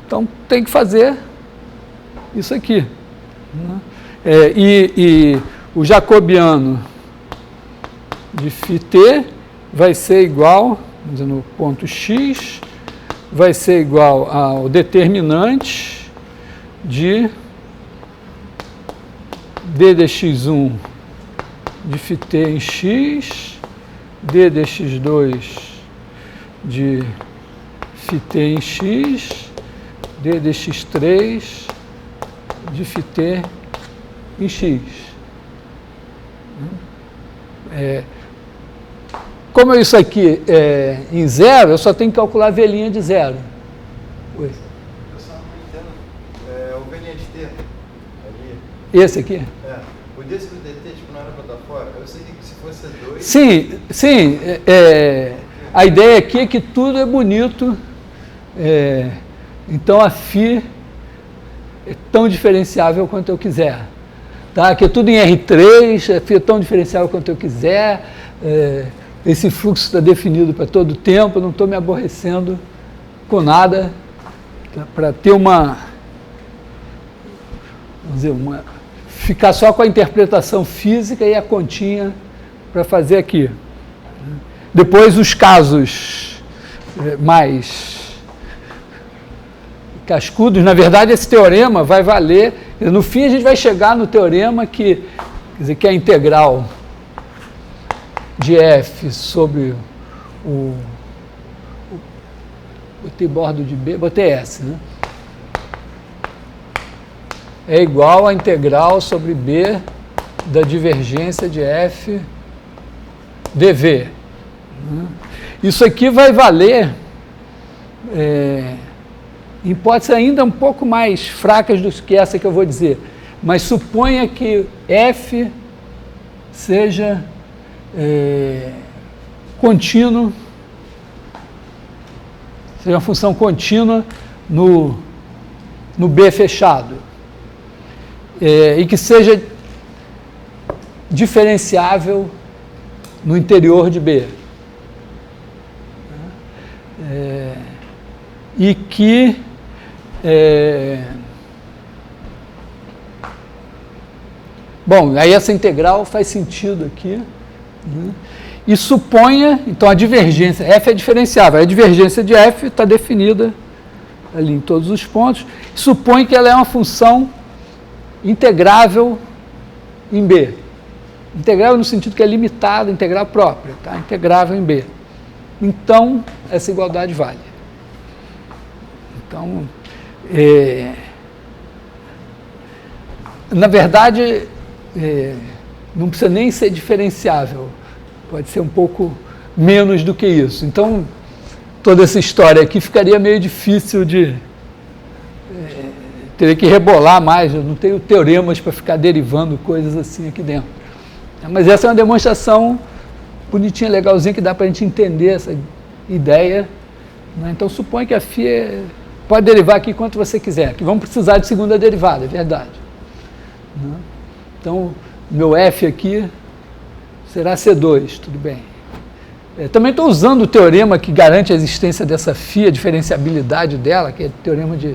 Então, tem que fazer isso aqui. Né? E o jacobiano de φt vai ser igual, vamos dizer, no ponto x, vai ser igual ao determinante de d dx1 de φt em x, d dx2 de φt em x, d dx3 de φt em x. Como isso aqui é em zero, eu só tenho que calcular a V' de zero. Oi. Eu só não entendo. O V' de t ali. Esse aqui? O desse do dt, tipo, não era para estar fora? Eu sei que se fosse 2... Sim. A ideia aqui é que tudo é bonito. Então, a φ é tão diferenciável quanto eu quiser. Tá? Que é tudo em R3, a φ é tão diferenciável quanto eu quiser. Esse fluxo está definido para todo o tempo, eu não estou me aborrecendo com nada, tá? Para ter vamos dizer, ficar só com a interpretação física e a continha para fazer aqui. Depois, os casos mais cascudos, na verdade, esse teorema vai valer, no fim a gente vai chegar no teorema que, quer dizer, que é a integral de f sobre botei bordo de b, botei s, né? É igual a integral sobre b da divergência de f dv. Isso aqui vai valer em hipóteses ainda um pouco mais fracas do que essa que eu vou dizer, mas suponha que f seja contínuo, seja uma função contínua no B fechado, e que seja diferenciável no interior de B. E que bom, aí essa integral faz sentido aqui, né? E suponha, então a divergência, f é diferenciável, a divergência de f está definida ali em todos os pontos, supõe que ela é uma função integrável em B. Integrável no sentido que é limitada, integral própria, tá? Integrável em B. Então, essa igualdade vale. Então, na verdade, não precisa nem ser diferenciável, pode ser um pouco menos do que isso. Então, toda essa história aqui ficaria meio difícil de... teria que rebolar mais, eu não tenho teoremas para ficar derivando coisas assim aqui dentro. Mas essa é uma demonstração bonitinha, legalzinha, que dá para a gente entender essa ideia. Né? Então, supõe que a φ pode derivar aqui quanto você quiser, que vamos precisar de segunda derivada, é verdade. Né? Então, meu f aqui será C2, tudo bem. Também estou usando o teorema que garante a existência dessa φ, a diferenciabilidade dela, que é o teorema de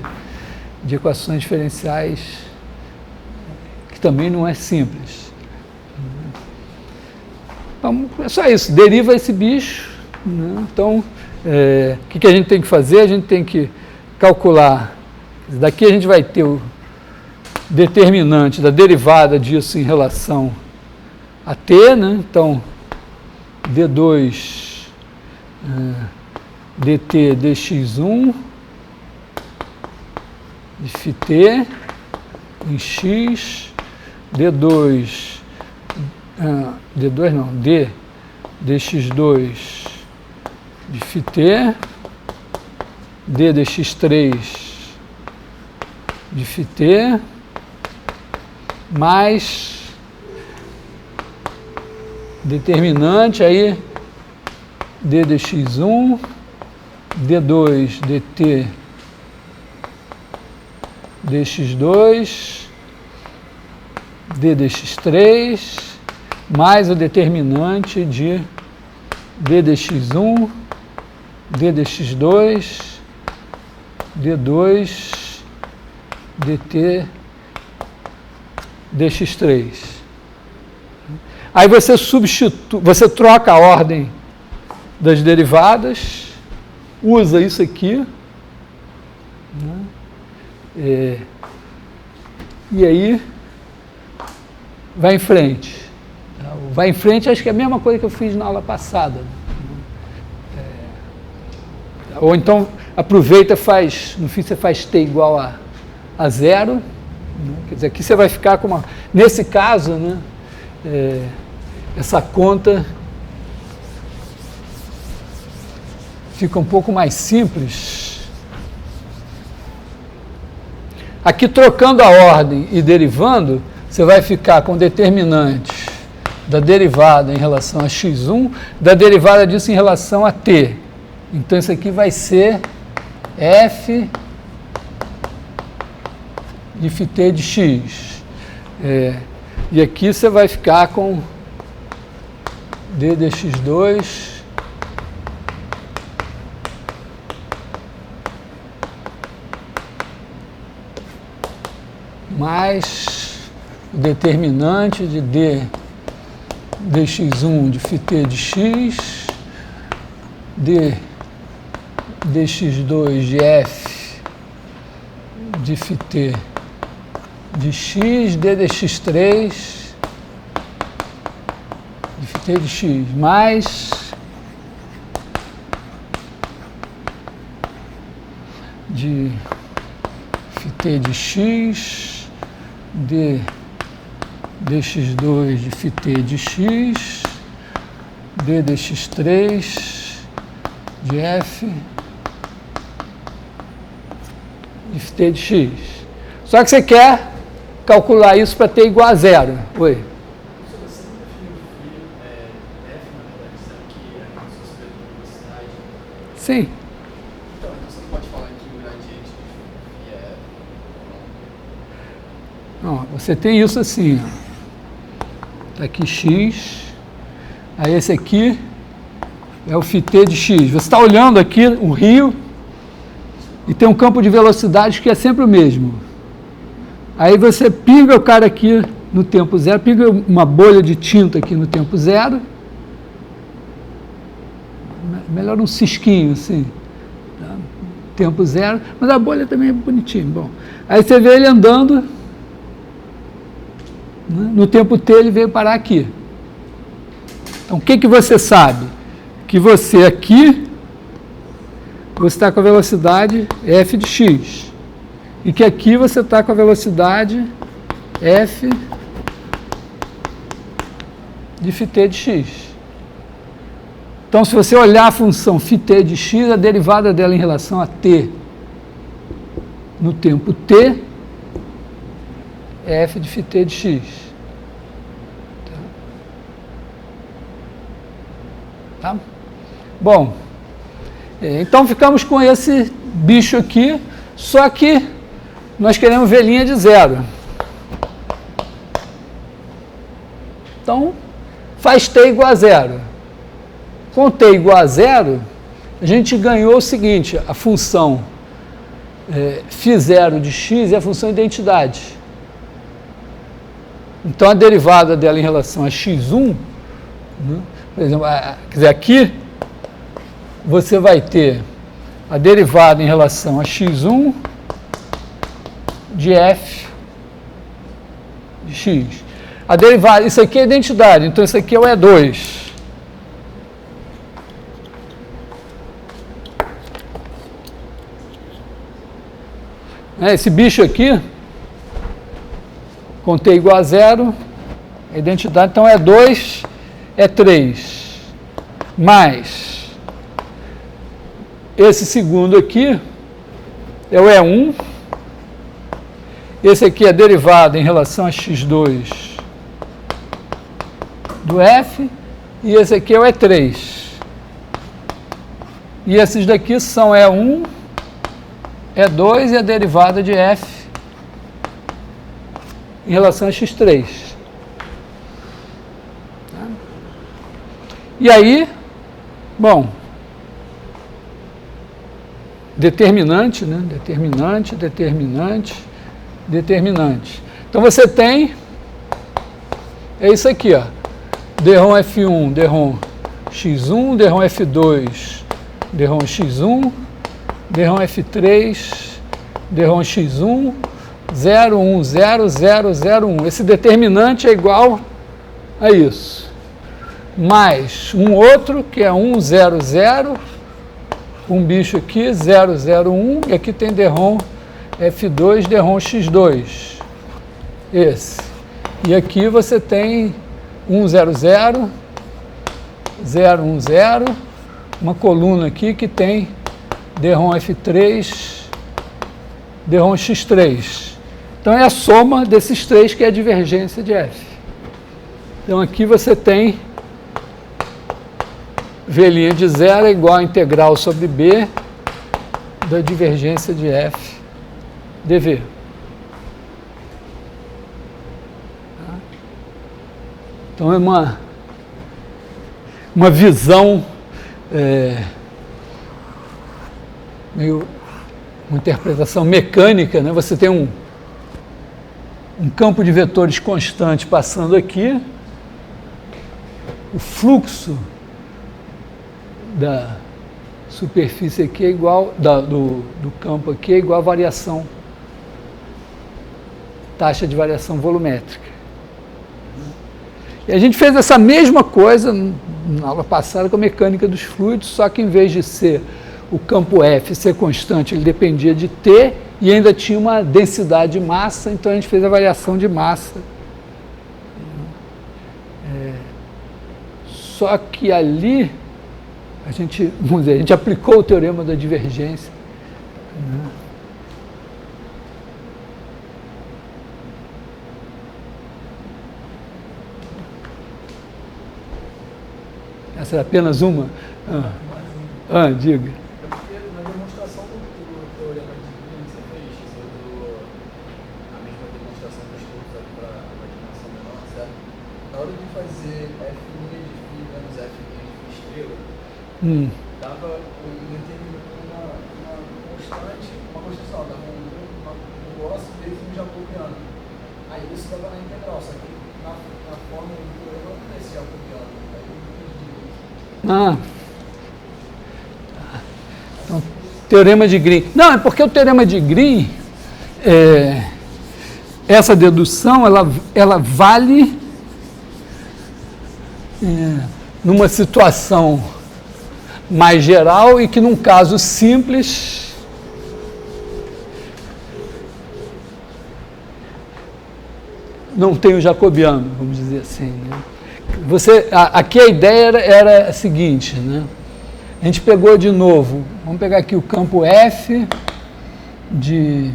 equações diferenciais, que também não é simples. Então, é só isso, deriva esse bicho. Né? Então, o que a gente tem que fazer? A gente tem que calcular, daqui a gente vai ter o determinante da derivada disso em relação a t, né? Então, d2 dt dx1 de φt em x, d2 não, d dx2 de φt, d dx3 de φt, mais determinante, aí d dx1, d2 dt dx2, d dx3, mais o determinante de d dx1, d dx2, d2 dt dx3. Aí você você troca a ordem das derivadas, usa isso aqui, né? E aí vai em frente. Vai em frente, acho que é a mesma coisa que eu fiz na aula passada. Ou então aproveita, faz, no fim você faz t igual a zero, né? Quer dizer, aqui você vai ficar com uma... Nesse caso, né, essa conta fica um pouco mais simples. Aqui, trocando a ordem e derivando, você vai ficar com determinante da derivada em relação a x1, da derivada disso em relação a t. Então, isso aqui vai ser f de φt de x. E aqui você vai ficar com d dx2 mais o determinante de d dx1 de φt de x, d dx2 de f de φt de x, d dx3 de φt de x, mais de φt de x, d dx2 de φt de x, d dx3 de f de φt de x. Só que você quer calcular isso para t igual a zero. Oi? Você não definiu f, na verdade, sendo que é como se fosse velocidade? Sim. Então você não pode falar que o gradiente de φ é f ou não? Não, você tem isso assim, ó. Tá aqui x, aí esse aqui é o φt de x. Você está olhando aqui o rio e tem um campo de velocidade que é sempre o mesmo. Aí você pinga o cara aqui no tempo zero, pinga uma bolha de tinta aqui no tempo zero, melhor um cisquinho assim, tá? Tempo zero, mas a bolha também é bonitinha. Bom, aí você vê ele andando, né? No tempo t ele veio parar aqui. Então o que você sabe? Que você aqui, você está com a velocidade f de x. E que aqui você está com a velocidade f de φt de x. Então, se você olhar a função φt de x, a derivada dela em relação a t no tempo t é f de φt de x. Tá? Bom, então ficamos com esse bicho aqui, só que nós queremos ver linha de zero. Então, faz t igual a zero. Com t igual a zero, a gente ganhou o seguinte, a função φ0 de x é a função identidade. Então, a derivada dela em relação a x1, né, por exemplo, quer dizer, aqui você vai ter a derivada em relação a x1 de f de x. A derivada, isso aqui é identidade, então isso aqui é o E2. Esse bicho aqui, com t igual a zero, a identidade, então é 2, é 3, mais esse segundo aqui é o E1, esse aqui é a derivada em relação a x2 do f, e esse aqui é o E3. E esses daqui são E1, E2 e a derivada de f em relação a x3. Tá? E aí, bom, determinante, né? Determinante, determinante, determinante. Então você tem, é isso aqui, ó, d-ROM F1, d-ROM x1, d-ROM F2, d-ROM x1, d-ROM F3, d-ROM x1, 0, 1, 0, 0, 0, 1. Esse determinante é igual a isso. Mais um outro, que é 1, 0, 0, um bicho aqui, 0, 0, 1, e aqui tem d-ROM F2, d-ROM x2. Esse. E aqui você tem 1, 0, 0, 0, 1, 0, uma coluna aqui que tem d-ROM F3, d-ROM x3. Então é a soma desses três que é a divergência de f. Então aqui você tem V' de zero é igual a integral sobre b da divergência de f dv. Então é uma visão meio uma interpretação mecânica, né? Você tem um campo de vetores constante passando aqui, o fluxo da superfície aqui é igual, do campo aqui é igual a variação, taxa de variação volumétrica. E a gente fez essa mesma coisa na aula passada com a mecânica dos fluidos, só que em vez de ser o campo F ser constante, ele dependia de T e ainda tinha uma densidade de massa, então a gente fez a variação de massa. Só que ali a gente aplicou o teorema da divergência. Essa é apenas uma? Diga. Na demonstração do teorema de Green que você fez, você usou a mesma demonstração dos fluxos aqui para uma dimensão menor, certo? Na hora de fazer F' de φ menos F' de φ estrela, dava uma constante, dava um negócio desde um jacobiano. Aí isso dava na integral, só que na forma do teorema não tem esse jacobiano. Aí eu não entendi. Então, teorema de Green. Não, é porque o teorema de Green, essa dedução, ela vale numa situação mais geral e que num caso simples não tem o jacobiano, vamos dizer assim, né? Aqui a ideia era a seguinte, né? A gente pegou de novo, vamos pegar aqui o campo F de...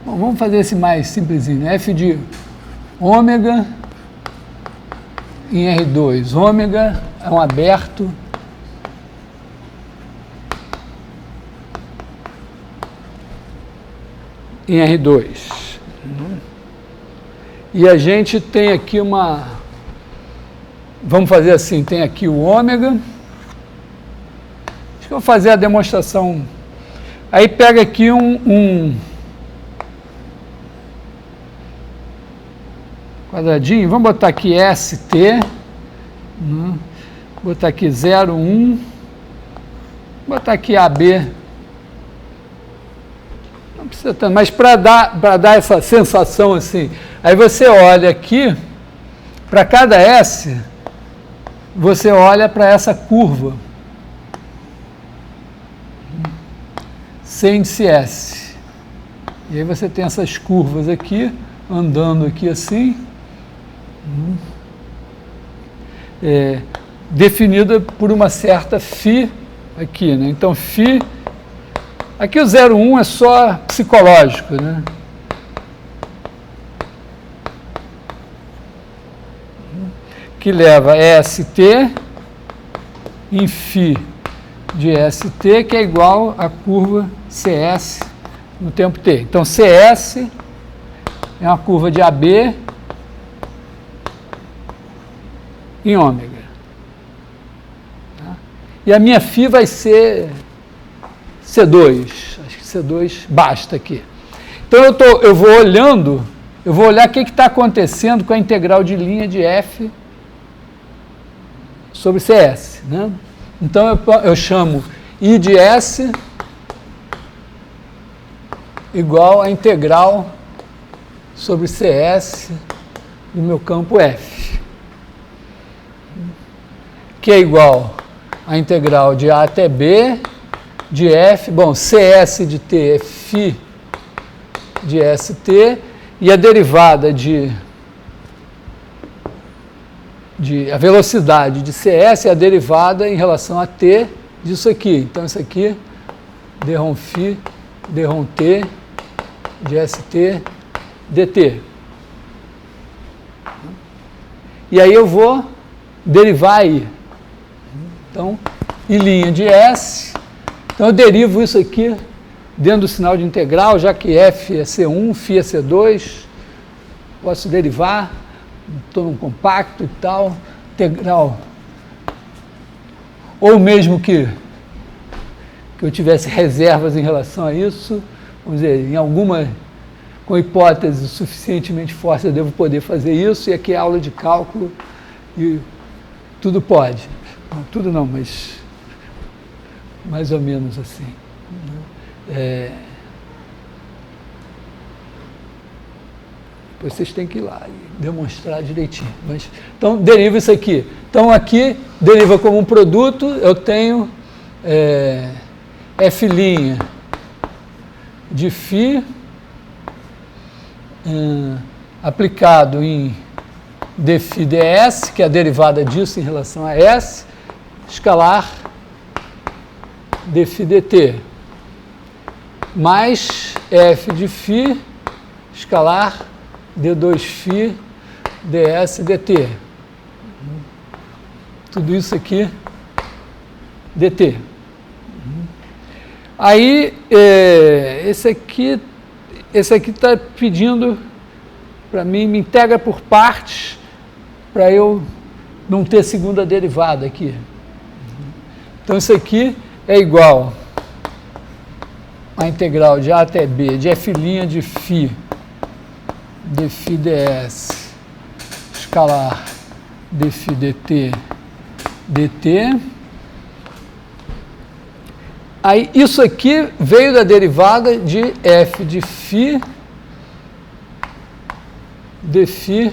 Bom, vamos fazer esse mais simplesinho, né? F de ômega em R2, ômega é um aberto em R2. E a gente tem aqui vamos fazer assim, tem aqui o ômega. Acho que eu vou fazer a demonstração. Aí pega aqui um quadradinho, vamos botar aqui ST, botar aqui 0, 1, botar aqui AB, não precisa tanto, mas para dar essa sensação assim, aí você olha aqui, para cada S, você olha para essa curva, sem índice S, e aí você tem essas curvas aqui, andando aqui assim, definida por uma certa φ aqui, né? Então, φ, aqui o 0,1 é só psicológico, né? Que leva ST em φ de ST, que é igual à curva CS no tempo t. Então, CS é uma curva de AB em ômega. Tá? E a minha φ vai ser C2. Acho que C2 basta aqui. Então eu vou olhando, eu vou olhar o que está acontecendo com a integral de linha de F sobre CS. Né? Então eu chamo I de S igual a integral sobre CS do meu campo F, que é igual a integral de A até B de F, bom, CS de T é φ de ST, e a derivada a velocidade de CS é a derivada em relação a T disso aqui. Então, isso aqui, dρ φ, dρ T de ST dt. E aí eu vou derivar aí. Então, I' de S. Então, eu derivo isso aqui dentro do sinal de integral, já que F é C1, φ é C2. Posso derivar, estou num compacto e tal, integral. Ou mesmo que eu tivesse reservas em relação a isso, vamos dizer, em alguma, com hipótese suficientemente forte, eu devo poder fazer isso, e aqui é aula de cálculo, e tudo pode. Não, tudo não, mas mais ou menos assim. Depois vocês têm que ir lá e demonstrar direitinho. Mas, então, deriva isso aqui. Então, aqui, deriva como um produto, eu tenho F' de φ aplicado em dφ ds, que é a derivada disso em relação a S, escalar dφ dt, mais F de φ escalar d2φ ds dt. Tudo isso aqui, dt. Aí, esse aqui está pedindo para mim, me integra por partes, para eu não ter segunda derivada aqui. Então, isso aqui é igual a integral de A até B de F' de φ dφ ds escalar dφ dt dt. Aí, isso aqui veio da derivada de F de φ dφ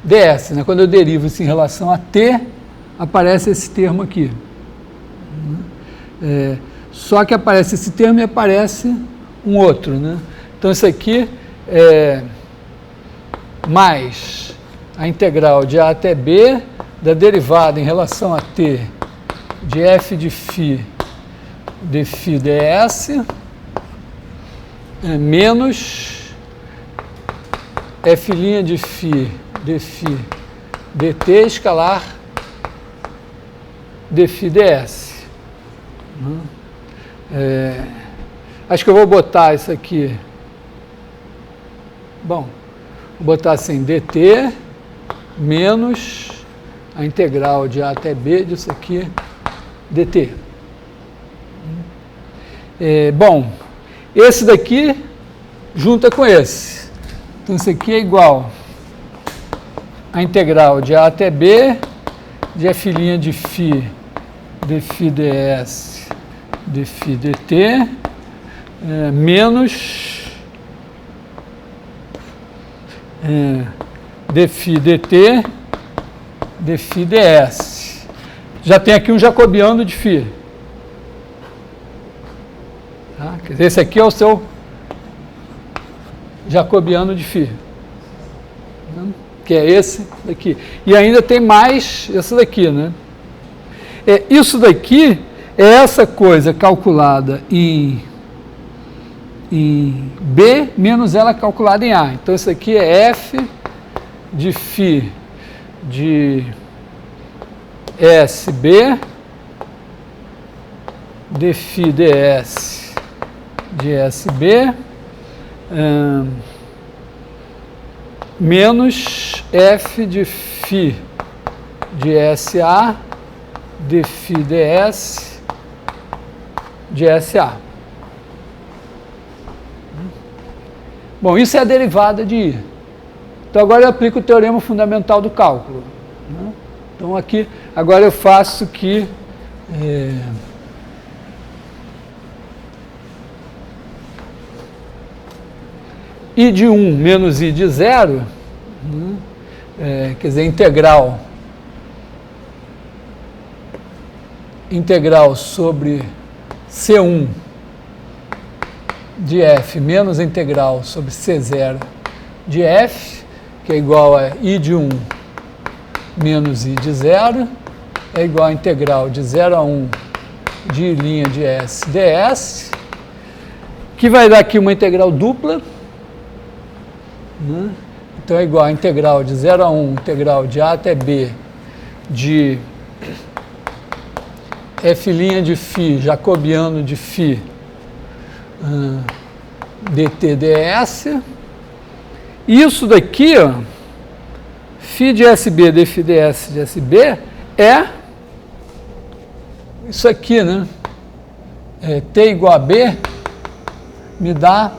ds. Né? Quando eu derivo isso em relação a t, aparece esse termo aqui. Só que aparece esse termo e aparece um outro. Né? Então, isso aqui é mais a integral de A até B da derivada em relação a t de F de φ dφ ds menos F' de φ dφ dt escalar dφ ds. Acho que eu vou botar isso aqui. Bom, vou botar assim, dt menos a integral de a até b disso aqui, dt. Bom, esse daqui junta com esse. Então, isso aqui é igual a integral de a até b de f' de φ dφ ds dφ dt menos dφ dt dφ ds. Já tem aqui um jacobiano de φ. Tá? Quer dizer, esse aqui é o seu jacobiano de φ. Que é esse daqui. E ainda tem mais esse daqui, né? Isso daqui é essa coisa calculada em B menos ela calculada em A. Então, isso aqui é F de φ de SB dφ ds de SB menos F de φ de SA dφ ds de SA. Bom, isso é a derivada de I. Então, agora eu aplico o teorema fundamental do cálculo. Né? Então, aqui, agora eu faço que I de 1 menos I de 0, né? Quer dizer, integral sobre C1 de F menos a integral sobre C0 de F, que é igual a I de 1 menos I de 0, é igual a integral de 0 a 1 de I' de S ds, que vai dar aqui uma integral dupla, né? Então é igual a integral de 0 a 1, integral de A até B de F' de φ, jacobiano de φ, dt ds. Isso daqui, ó, φ de SB dφ ds de SB é isso aqui, né? T igual a B me dá.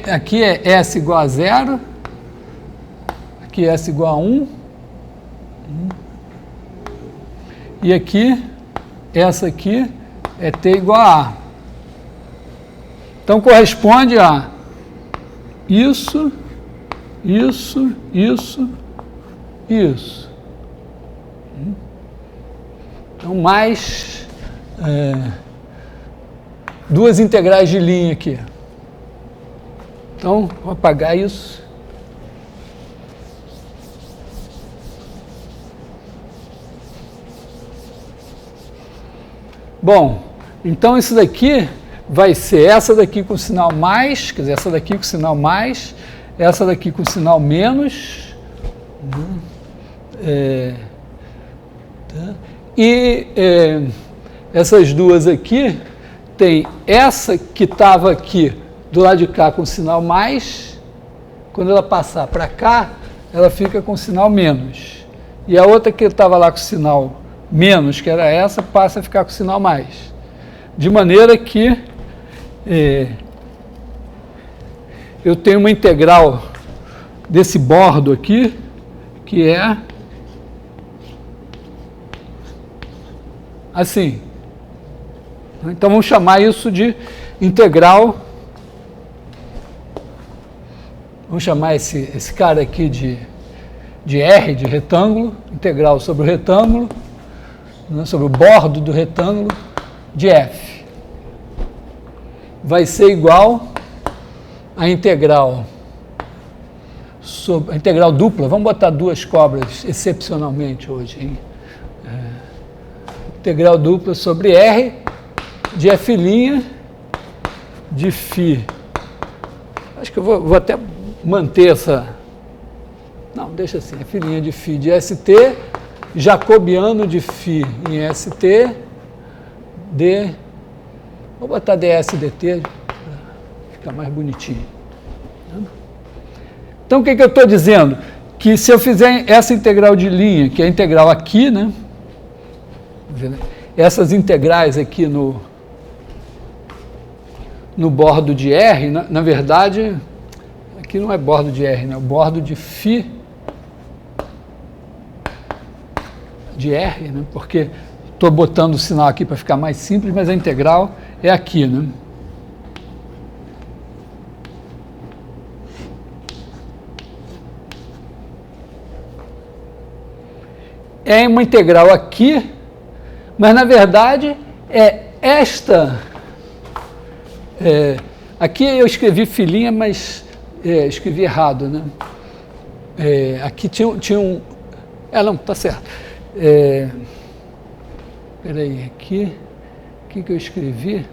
Aqui é S igual a 0, aqui é S igual a 1, e aqui, essa aqui é T igual a A. Então, corresponde a isso, isso, isso e isso. Então, mais duas integrais de linha aqui. Então, vou apagar isso. Bom, então isso daqui vai ser essa daqui com sinal mais, quer dizer, essa daqui com sinal mais, essa daqui com sinal menos. Essas duas aqui, tem essa que estava aqui do lado de cá com sinal mais, quando ela passar para cá, ela fica com sinal menos. E a outra que estava lá com sinal menos, que era essa, passa a ficar com sinal mais. De maneira que eu tenho uma integral desse bordo aqui, que é assim. Então, vamos chamar isso de integral. Vamos chamar esse cara aqui de R, de retângulo, integral sobre o retângulo, né, sobre o bordo do retângulo, de F. Vai ser igual a integral sobre a integral dupla. Vamos botar duas cobras excepcionalmente hoje, hein? Integral dupla sobre R de F' de φ. Acho que eu vou até manter Não, deixa assim, f' de φ de ST, jacobiano de φ em ST, vou botar ds dt, para ficar mais bonitinho. Então, o que eu estou dizendo? Que se eu fizer essa integral de linha, que é a integral aqui, né? Essas integrais aqui no bordo de R, na verdade, aqui não é bordo de R, né? É o bordo de φ de R, né? Porque estou botando o sinal aqui para ficar mais simples, mas a integral é aqui, né? É uma integral aqui, mas na verdade é esta. Aqui eu escrevi filhinha, mas escrevi errado, né? Aqui tinha um. Não, tá certo. Peraí, aqui. O que eu escrevi?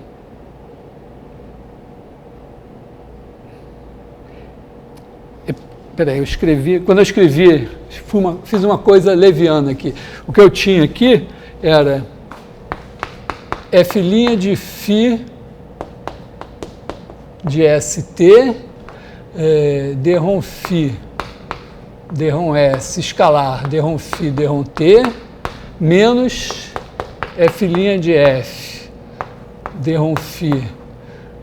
Peraí, eu escrevi. Quando eu escrevi, fiz uma coisa leviana aqui. O que eu tinha aqui era f' de φ de ST, d-rom φ, d-rom S, escalar, d-rom φ, d-rom T, menos f' de F, d-rom φ,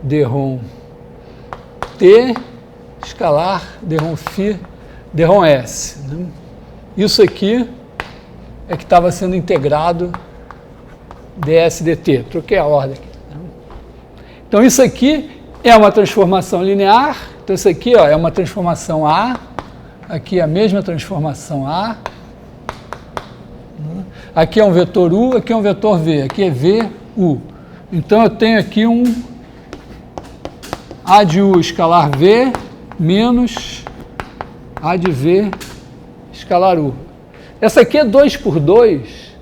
d-rom T, escalar, d-rom φ, d-rom S. Né? Isso aqui é que estava sendo integrado ds dt. Troquei a ordem aqui. Né? Então, isso aqui é uma transformação linear. Então, isso aqui é uma transformação A. Aqui é a mesma transformação A. Aqui é um vetor U, aqui é um vetor V. Aqui é V, U. Então, eu tenho aqui um A de U escalar V menos A de V escalar U. Essa aqui é 2 por 2.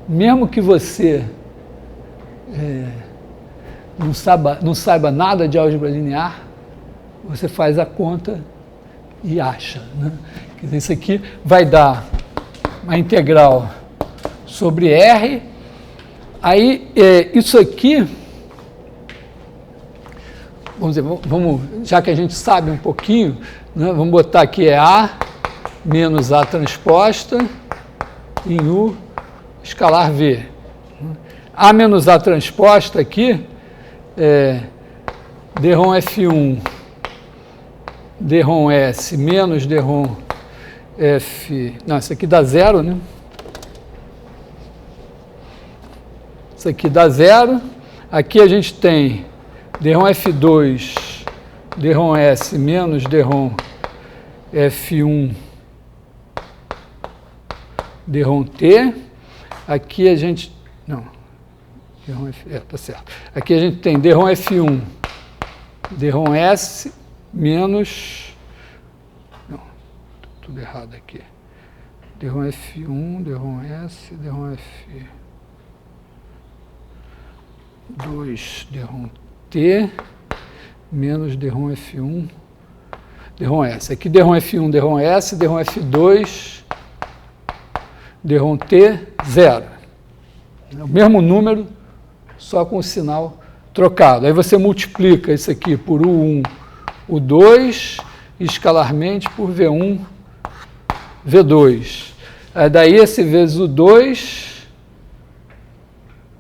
Mesmo que você não saiba nada de álgebra linear, você faz a conta e acha. Né? Quer dizer, isso aqui vai dar uma integral sobre R. Aí, isso aqui, vamos, já que a gente sabe um pouquinho, né, vamos botar aqui A menos A transposta em U escalar V. A menos A transposta aqui d-rom F1 d-rom S menos d-rom F... Não, isso aqui dá zero, né? Isso aqui dá zero. Aqui a gente tem d-rom F2 d-rom S menos d-rom F1 d-rom T. Aqui a gente... Não. D-rom F... tá certo. Aqui a gente tem d-rom F1 d-rom S menos... Não, tudo errado aqui. d-rom F1, d-rom S, d-rom F2, d-rom T, menos d-rom F1, d-rom S. Aqui d-rom F1, d-rom S, d-rom F2, d-rom T, zero. É o mesmo número, só com o sinal trocado. Aí você multiplica isso aqui por U1, U2, e escalarmente por V1, V2. Aí daí esse vezes U2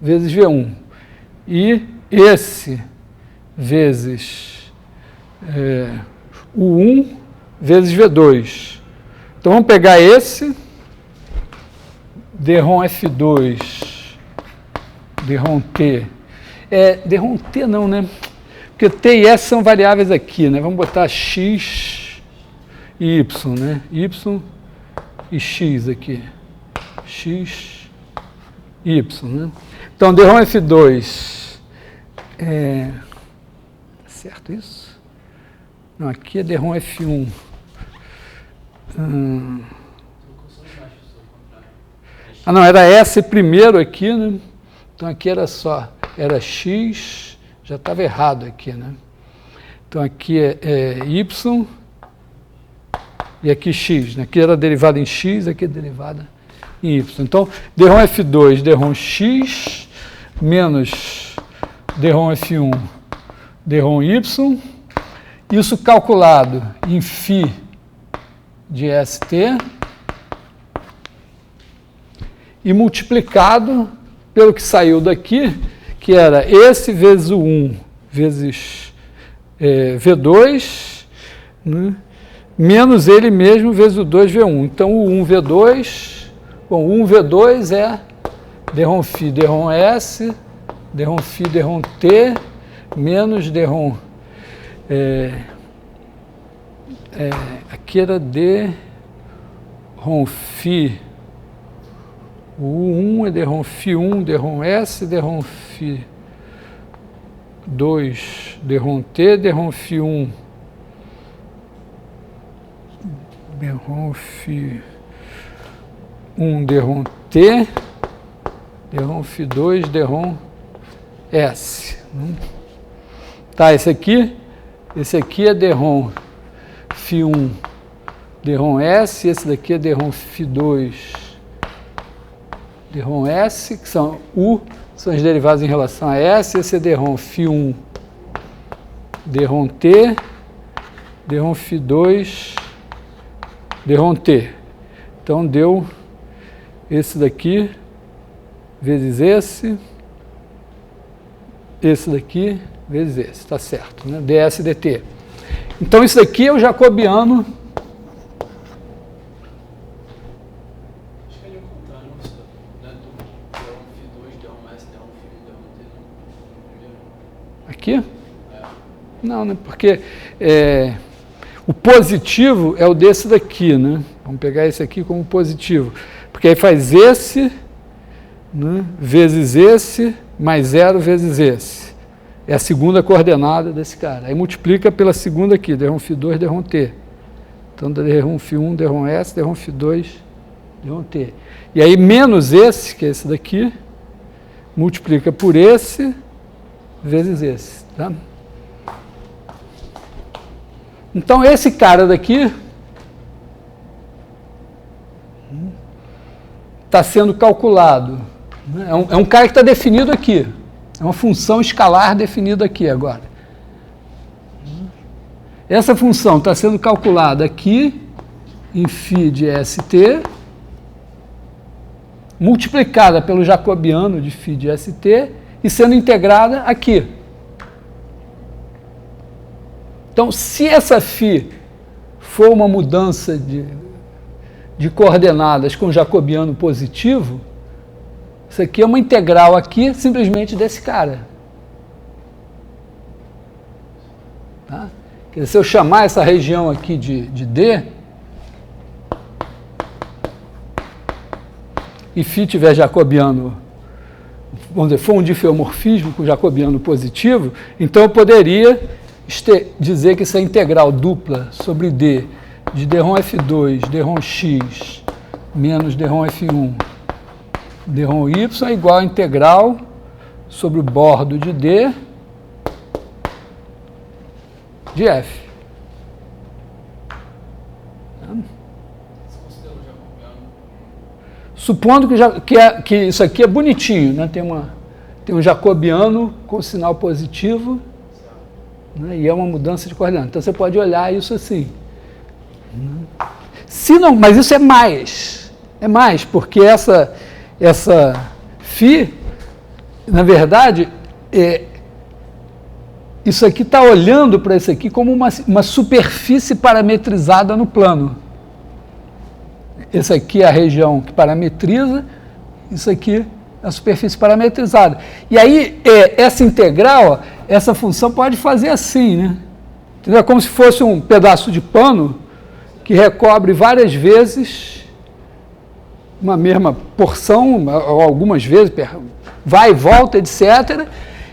vezes V1. E esse vezes U1 vezes V2. Então vamos pegar esse, d-rom F2, d-rom T. D-rom T não, né? Porque T e S são variáveis aqui, né? Vamos botar X e Y, né? Y e X aqui. X e Y, né? Então, d-rom F2 certo isso? Não, aqui é d-rom F1. Não, era S primeiro aqui, né? Então, aqui era X, já estava errado aqui, né? Então, aqui é Y e aqui x. Né? Aqui era derivada em x, aqui é derivada em y. Então, dρ F2, dρ x, menos dρ F1, dρ y, isso calculado em φ de ST, e multiplicado pelo que saiu daqui, que era esse vezes o 1 vezes V2, né, menos ele mesmo vezes o 2V1. Então, o 1V2, bom, o 1V2 é dρ φ, dρ S, dρ φ, dρ T, menos dρ... aqui era dρ φ, o 1 é dρ φ1, dρ S, dρ φ2, dρ T, dρ φ1, dρ φ1, dρ T, dρ φ2, dρ S. Tá, esse aqui é dρ φ1, dρ S, esse daqui é dρ φ2, dρ S, que são as derivadas em relação a S, esse é dρ φ1, dρ T, dρ φ2, dρ T. Então, deu esse daqui vezes esse daqui vezes esse, está certo, né? ds dt. Então, isso daqui é o jacobiano. Acho que ele é o contrário, né? Do F2, dρ S, dρ φ1, dρ T, no primeiro. Aqui? Não, né? Porque o positivo é o desse daqui, né? Vamos pegar esse aqui como positivo. Porque aí faz esse, né, vezes esse, mais 0 vezes esse. É a segunda coordenada desse cara. Aí multiplica pela segunda aqui, dρ φ2, dρ T. Então, dρ φ1, dρ S, dρ φ2, dρ T. E aí, menos esse, que é esse daqui, multiplica por esse, vezes esse. Tá? Então, esse cara daqui está sendo calculado. É um cara que está definido aqui. É uma função escalar definida aqui agora. Essa função está sendo calculada aqui em φ de ST, multiplicada pelo jacobiano de φ de ST e sendo integrada aqui. Então, se essa φ for uma mudança de coordenadas com jacobiano positivo, isso aqui é uma integral aqui, simplesmente desse cara. Tá? Quer dizer, se eu chamar essa região aqui de D, e φ tiver jacobiano, vamos dizer, for um difeomorfismo com jacobiano positivo, então eu poderia dizer que essa integral dupla sobre D de dρ F2, dρ x, menos dρ F1, dρ y é igual a integral sobre o bordo de D de F. Supondo que isso aqui é bonitinho, né? Tem um jacobiano com sinal positivo, né? E é uma mudança de coordenada. Então você pode olhar isso assim. Se não, mas isso é mais, porque essa φ, na verdade, isso aqui está olhando para isso aqui como uma superfície parametrizada no plano. Essa aqui é a região que parametriza, isso aqui é a superfície parametrizada. E aí, essa integral, essa função pode fazer assim, né? Entendeu? Como se fosse um pedaço de pano que recobre várias vezes uma mesma porção, algumas vezes, vai e volta, etc.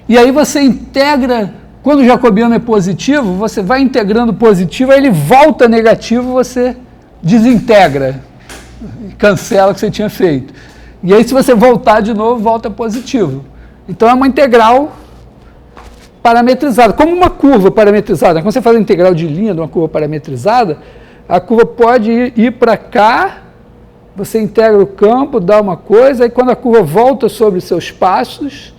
E aí você integra, quando o jacobiano é positivo, você vai integrando positivo, aí ele volta negativo, você desintegra, cancela o que você tinha feito. E aí, se você voltar de novo, volta positivo. Então, é uma integral parametrizada, como uma curva parametrizada. Quando você faz a integral de linha de uma curva parametrizada, a curva pode ir para cá, você integra o campo, dá uma coisa, aí quando a curva volta sobre os seus passos,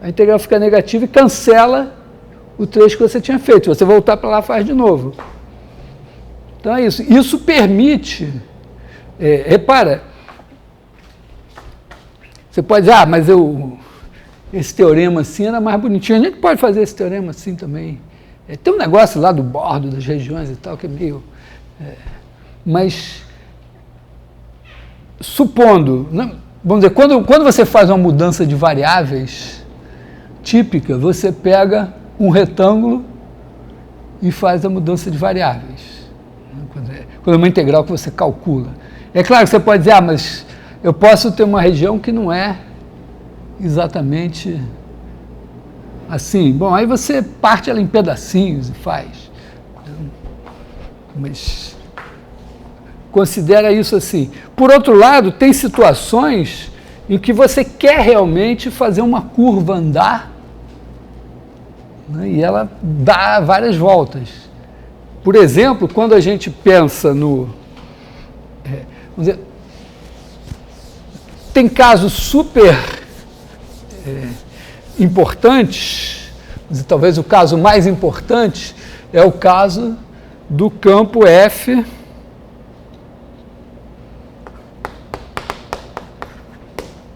a integral fica negativa e cancela o trecho que você tinha feito. Se você voltar para lá, faz de novo. Então é isso. Isso permite, repara, você pode dizer, mas esse teorema assim era mais bonitinho. A gente pode fazer esse teorema assim também. Tem um negócio lá do bordo das regiões e tal, que é meio... mas, supondo, vamos dizer, quando você faz uma mudança de variáveis típica, você pega um retângulo e faz a mudança de variáveis. Quando é uma integral que você calcula. É claro que você pode dizer, mas eu posso ter uma região que não é exatamente assim. Bom, aí você parte ela em pedacinhos e faz. Mas considera isso assim. Por outro lado, tem situações em que você quer realmente fazer uma curva andar, né, e ela dá várias voltas. Por exemplo, quando a gente pensa no... vamos dizer, tem casos super importantes, talvez o caso mais importante é o caso do campo F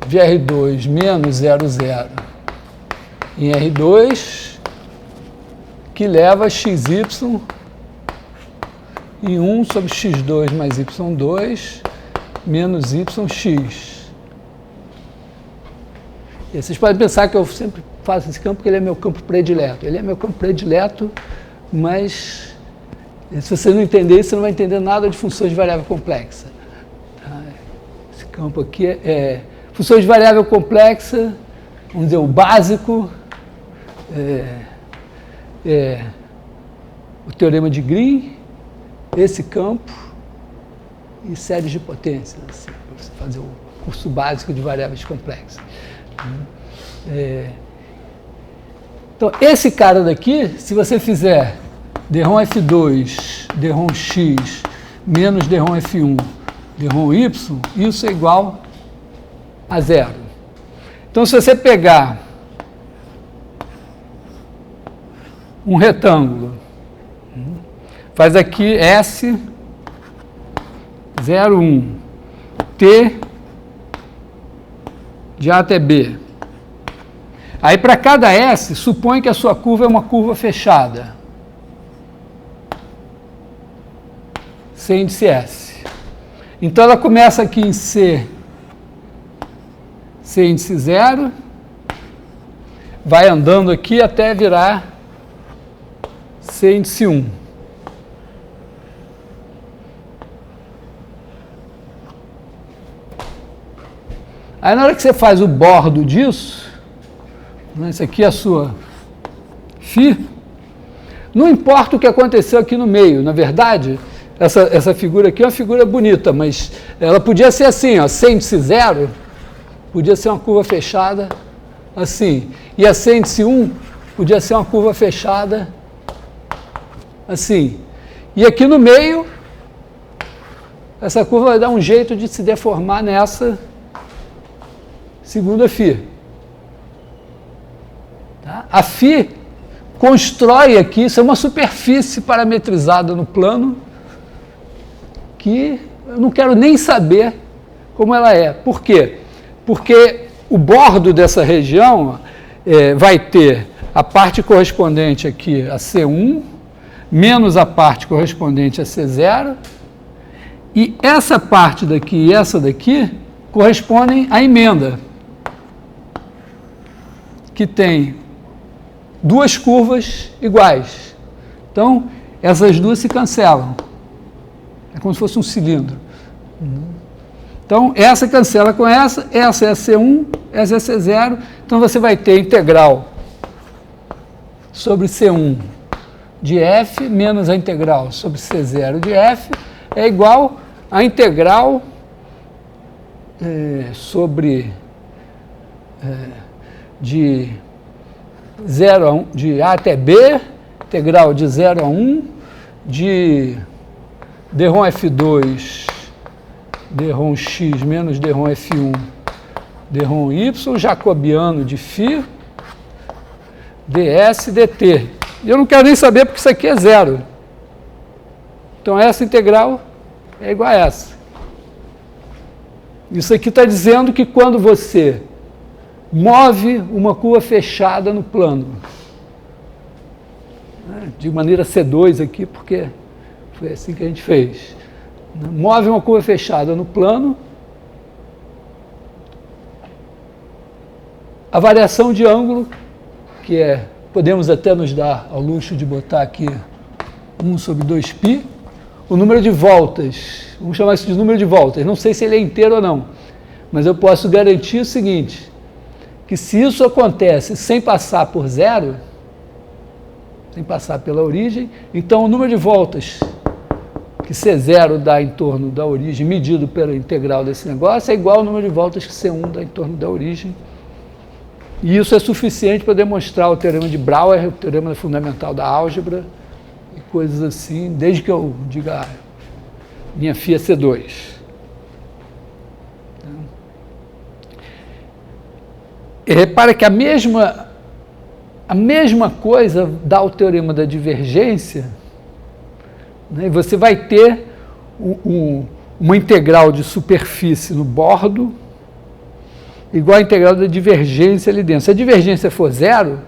de R2 menos 0, 0 em R2, que leva XY em 1 sobre x2 mais y2 menos yx. E vocês podem pensar que eu sempre faço esse campo porque ele é meu campo predileto. Ele é meu campo predileto, mas se você não entender isso, você não vai entender nada de funções de variável complexa. Esse campo aqui funções de variável complexa, vamos dizer, o básico o teorema de Green, esse campo e séries de potências, assim, para você fazer o curso básico de variáveis complexas. Então, esse cara daqui, se você fizer dρ F2, dρ x, menos dρ F1, dρ y, isso é igual a 0. Então, se você pegar um retângulo, faz aqui S, 0, 1, T de A até B. Aí, para cada S, supõe que a sua curva é uma curva fechada. C índice S. Então, ela começa aqui em C índice 0, vai andando aqui até virar C índice 1. Aí, na hora que você faz o bordo disso, isso aqui é a sua φ, não importa o que aconteceu aqui no meio. Na verdade, essa figura aqui é uma figura bonita, mas ela podia ser assim, ó, C índice 0, podia ser uma curva fechada assim. E a C índice 1 podia ser uma curva fechada assim. E aqui no meio, essa curva vai dar um jeito de se deformar nessa segunda φ. Tá? A φ constrói aqui, isso é uma superfície parametrizada no plano, que eu não quero nem saber como ela é. Por quê? Porque o bordo dessa região vai ter a parte correspondente aqui a C1, menos a parte correspondente a C0, e essa parte daqui e essa daqui correspondem à emenda, que tem duas curvas iguais. Então, essas duas se cancelam. É como se fosse um cilindro. Então, essa cancela com essa é a C1, essa é a C0. Então, você vai ter integral sobre C1 de f menos a integral sobre C0 de f é igual a integral sobre de 0 a 1, de A até B, integral de 0 a 1, de dρ F2, dρ x menos dρ F1, dρ y, jacobiano de φ, ds, dt. E eu não quero nem saber porque isso aqui é zero. Então, essa integral é igual a essa. Isso aqui está dizendo que quando você move uma curva fechada no plano, né, de maneira C2 aqui, porque foi assim que a gente fez. Move uma curva fechada no plano, a variação de ângulo, que é, podemos até nos dar ao luxo de botar aqui 1 sobre 2π, o número de voltas, vamos chamar isso de número de voltas, não sei se ele é inteiro ou não, mas eu posso garantir o seguinte, que se isso acontece sem passar por zero, sem passar pela origem, então o número de voltas que C0 dá em torno da origem, medido pela integral desse negócio, é igual ao número de voltas que C1 dá em torno da origem. E isso é suficiente para demonstrar o teorema de Brouwer, o teorema fundamental da álgebra, e coisas assim, desde que eu diga minha φ é C2. E repara que a mesma coisa dá o teorema da divergência, né? E você vai ter uma integral de superfície no bordo igual a integral da divergência ali dentro. Se a divergência for zero,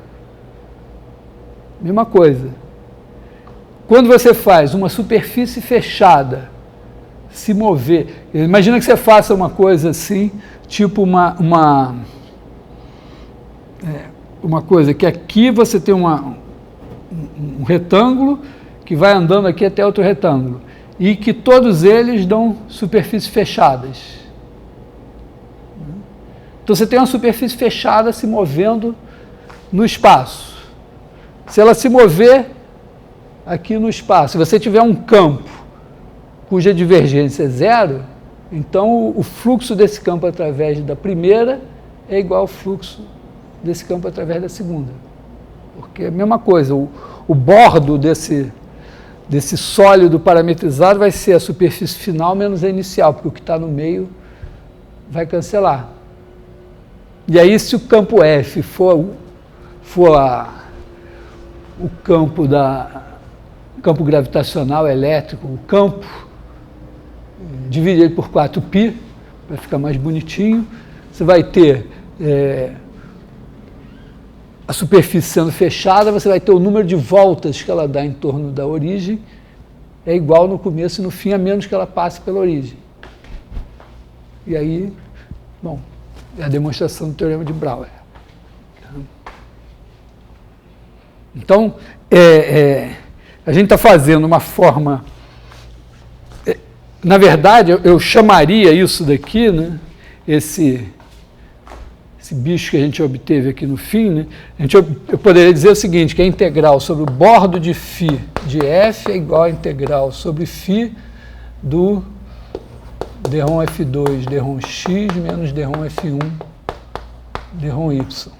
mesma coisa. Quando você faz uma superfície fechada se mover, imagina que você faça uma coisa assim, tipo uma coisa que aqui você tem um retângulo que vai andando aqui até outro retângulo e que todos eles dão superfícies fechadas. Então você tem uma superfície fechada se movendo no espaço. Se ela se mover aqui no espaço, se você tiver um campo cuja divergência é zero, então o fluxo desse campo através da primeira é igual ao fluxo desse campo através da segunda. Porque é a mesma coisa, o bordo desse sólido parametrizado vai ser a superfície final menos a inicial, porque o que está no meio vai cancelar. E aí, se o campo F for o campo gravitacional elétrico, o campo, divide ele por 4π, para ficar mais bonitinho, você vai ter a superfície sendo fechada, você vai ter o número de voltas que ela dá em torno da origem, é igual no começo e no fim, a menos que ela passe pela origem. E aí, bom, é a demonstração do teorema de Brouwer. Então, a gente está fazendo uma forma... na verdade, eu chamaria isso daqui, né, esse bicho que a gente obteve aqui no fim, né, eu poderia dizer o seguinte, que a integral sobre o bordo de φ de F é igual a integral sobre φ do dρ F2, dρ x menos dρ F1, dρ y.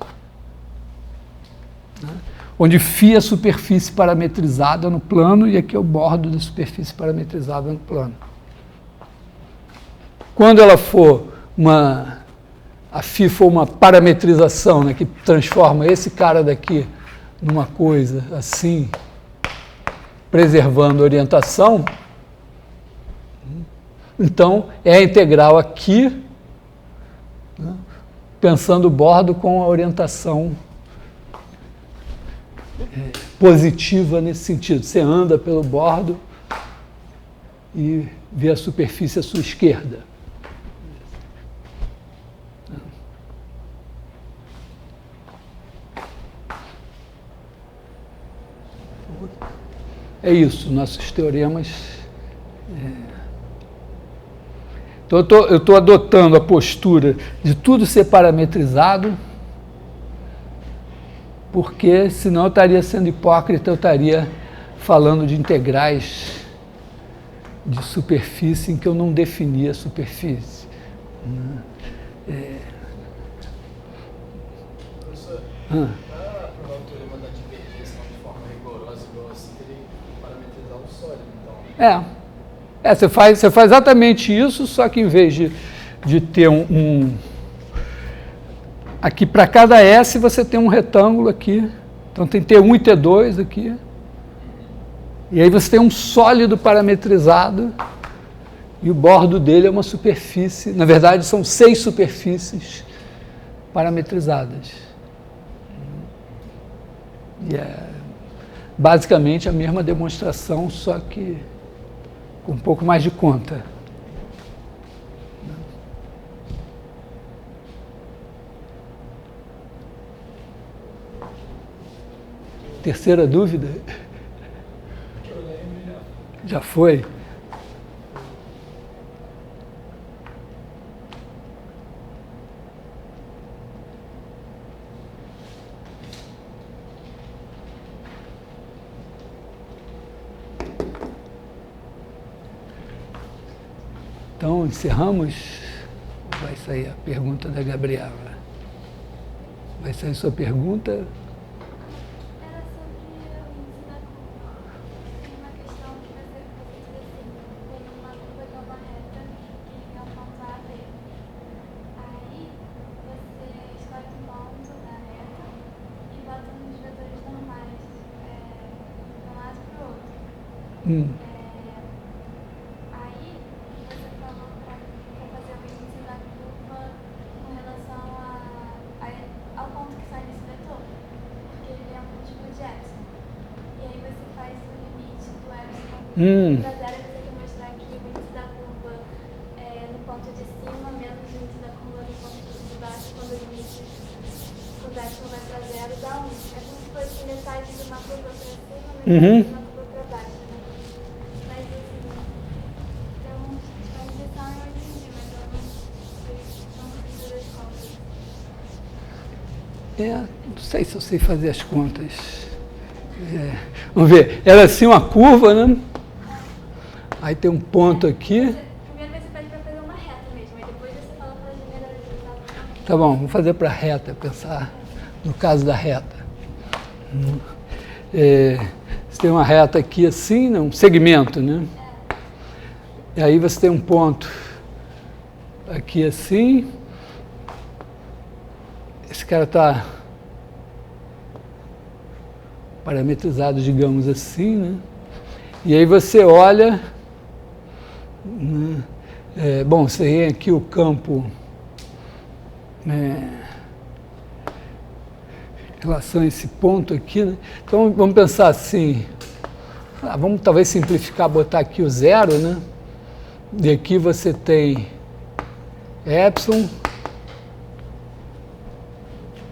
Onde φ é a superfície parametrizada no plano e aqui é o bordo da superfície parametrizada no plano. Quando ela for a φ for uma parametrização, né, que transforma esse cara daqui numa coisa assim, preservando a orientação, então é a integral aqui, né, pensando o bordo com a orientação positiva nesse sentido. Você anda pelo bordo e vê a superfície à sua esquerda. É isso, nossos teoremas. Então, eu estou adotando a postura de tudo ser parametrizado, porque senão eu estaria sendo hipócrita, eu estaria falando de integrais de superfície em que eu não definia a superfície. Professor, para provar o teorema da divergência de forma rigorosa, igual assim, teria que parametrizar o sólido, então. Você faz exatamente isso, só que em vez de ter aqui para cada S você tem um retângulo aqui. Então tem T1 e T2 aqui. E aí você tem um sólido parametrizado e o bordo dele é uma superfície. Na verdade, são 6 superfícies parametrizadas. E é basicamente a mesma demonstração, só que com um pouco mais de conta. Terceira dúvida? Já foi? Então, encerramos. Vai sair a pergunta da Gabriela. Vai sair sua pergunta. Aí você falou para fazer o índice da curva com relação ao ponto que sai nesse vetor, porque ele é um múltiplo de epsilon. E aí você faz o limite do epsilon para zero, e você quer mostrar que o índice da curva no ponto de cima menos o índice da curva no ponto de baixo, quando o limite do epsilon vai para zero, dá 1. É como se fosse metade de uma curva para cima, metade de uma curva para baixo. Não sei se eu sei fazer as contas. Vamos ver. Era assim uma curva, né? Aí tem um ponto aqui. Primeiro você pede para fazer uma reta mesmo, aí depois você fala para generalizar. Tá bom, vamos fazer para a reta, pensar no caso da reta. Você tem uma reta aqui assim, né? Um segmento, né? E aí você tem um ponto aqui assim. Esse cara está parametrizado, digamos assim, né? E aí você olha, né? Bom, você tem aqui o campo em relação a esse ponto aqui, né? Então vamos pensar assim, vamos talvez simplificar, botar aqui o zero, né? E aqui você tem epsilon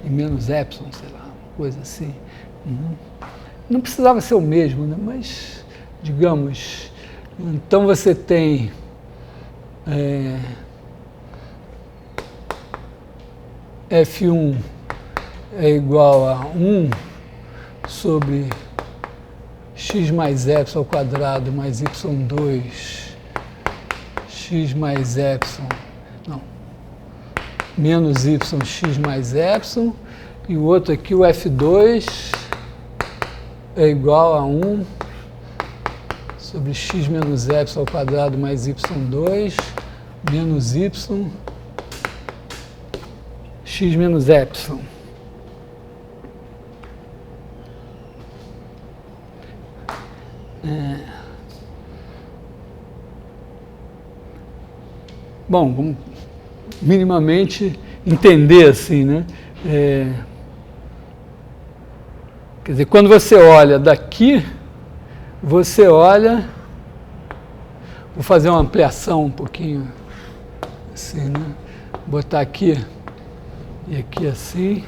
e menos epsilon, sei lá, uma coisa assim. Não precisava ser o mesmo, né? Mas, digamos, então você tem F1 é igual a 1 sobre x mais epsilon ao quadrado mais y2 x mais epsilon, não, menos y x mais epsilon, e o outro aqui, o F2, é igual a 1 sobre x menos epsilon ao quadrado mais y2 menos y x menos epsilon. Bom, vamos minimamente entender assim, né? Quer dizer, quando você olha daqui, você olha, vou fazer uma ampliação um pouquinho assim, né? Botar aqui e aqui assim.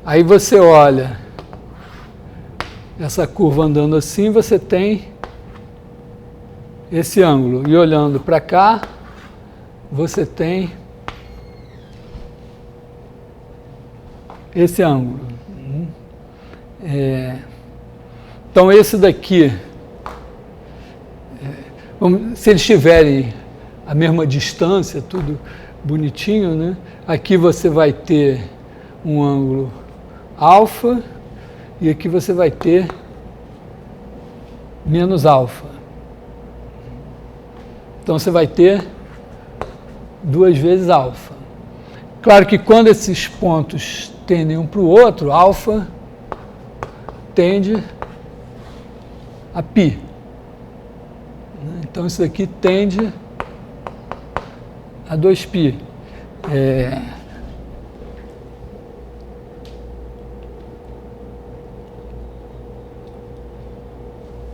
Aí você olha essa curva andando assim, você tem esse ângulo. E olhando para cá, você tem esse ângulo. Então, esse daqui, se eles tiverem a mesma distância, tudo bonitinho, né? Aqui você vai ter um ângulo alfa e aqui você vai ter menos alfa. Então você vai ter 2 vezes alfa. Claro que quando esses pontos tendem um para o outro, alfa tende a π. Então isso daqui tende a 2π.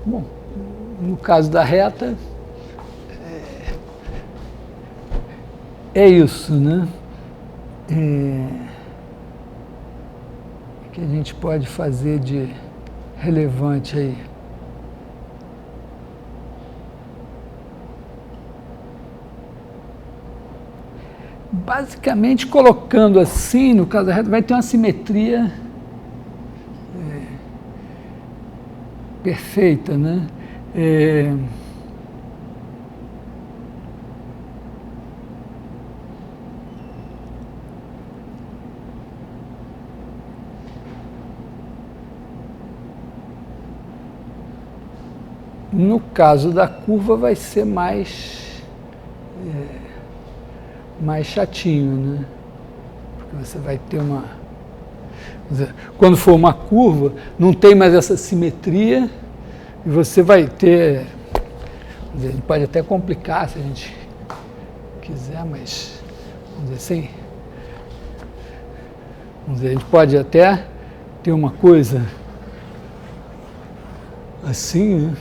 Bom, no caso da reta, é isso, né? Que a gente pode fazer de relevante aí. Basicamente, colocando assim, no caso da reta, vai ter uma simetria perfeita, né? No caso da curva vai ser mais chatinho, né? Porque você vai ter quando for uma curva, não tem mais essa simetria e você vai ter, ele pode até complicar se a gente quiser, mas vamos dizer assim, a gente pode até ter uma coisa assim, né?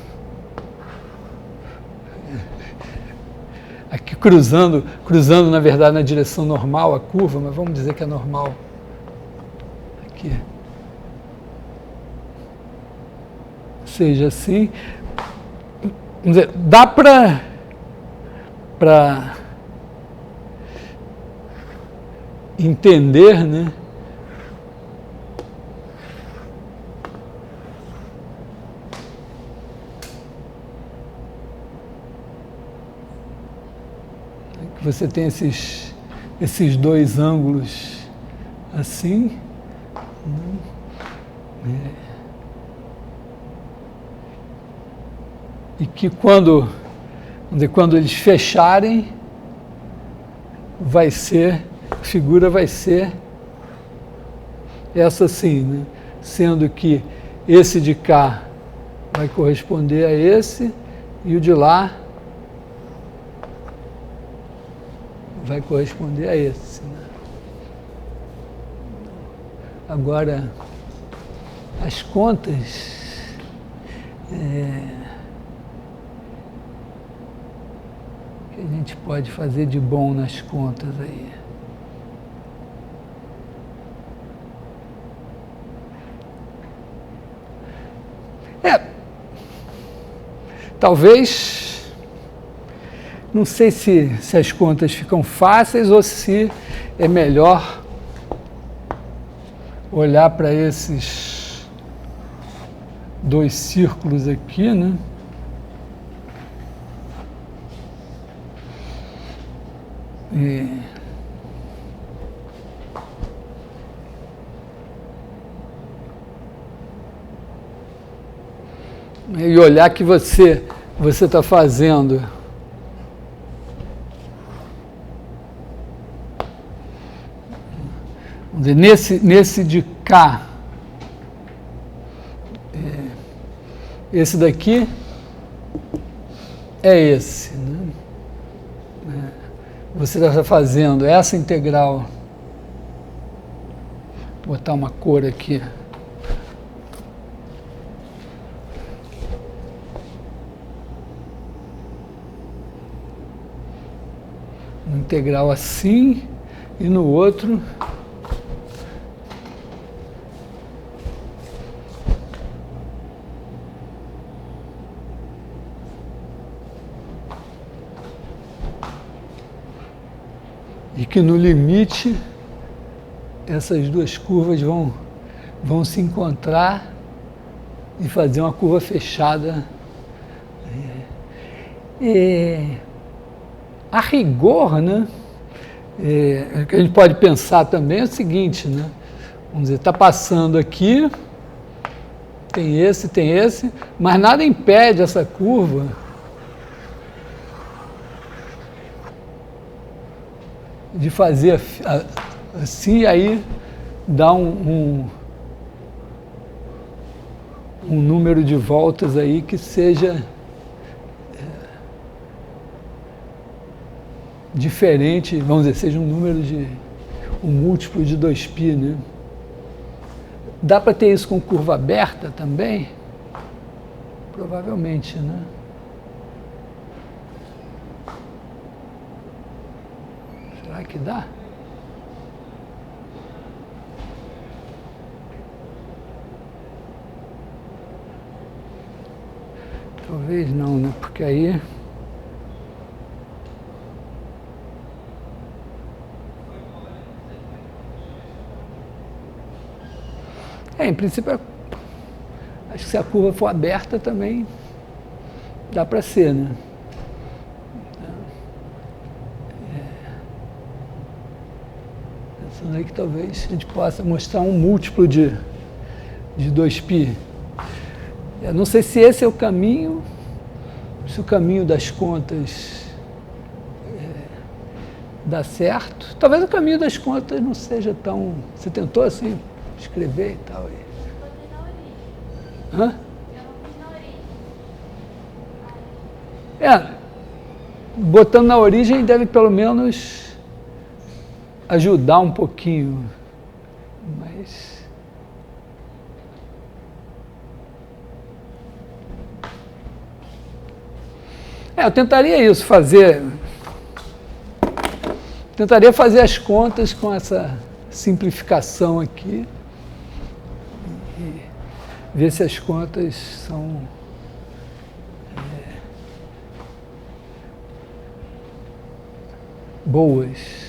Aqui cruzando na verdade na direção normal a curva, mas vamos dizer que é normal aqui. Seja assim, vamos dizer, dá para entender, né? Você tem esses 2 ângulos assim, né? E que quando eles fecharem, a figura vai ser essa assim, né? Sendo que esse de cá vai corresponder a esse e o de lá vai corresponder a esse, né? Agora, as contas que a gente pode fazer de bom nas contas aí. Talvez, não sei se as contas ficam fáceis ou se é melhor olhar para esses 2 círculos aqui, né? E olhar que você está fazendo vamos dizer, nesse de cá, esse daqui é esse, né? Você está fazendo essa integral, vou botar uma cor aqui, uma integral assim e no outro e que no limite essas 2 curvas vão se encontrar e fazer uma curva fechada. A rigor, né, o que a gente pode pensar também é o seguinte, né, vamos dizer, está passando aqui tem esse, mas nada impede essa curva de fazer assim, aí dá um número de voltas aí que seja diferente, vamos dizer, seja um múltiplo de 2π, né? Dá para ter isso com curva aberta também? Provavelmente, né? Será que dá? Talvez não, né? Porque aí... em princípio, acho que se a curva for aberta também dá para ser, né? Pensando aí que talvez a gente possa mostrar um múltiplo de 2π. Eu não sei se esse é o caminho, se o caminho das contas dá certo. Talvez o caminho das contas não seja tão... Você tentou assim escrever e tal? Botei na origem. Hã? Eu não fiz na origem. Botando na origem deve pelo menos ajudar um pouquinho, mas... eu tentaria isso, tentaria fazer as contas com essa simplificação aqui e ver se as contas são boas.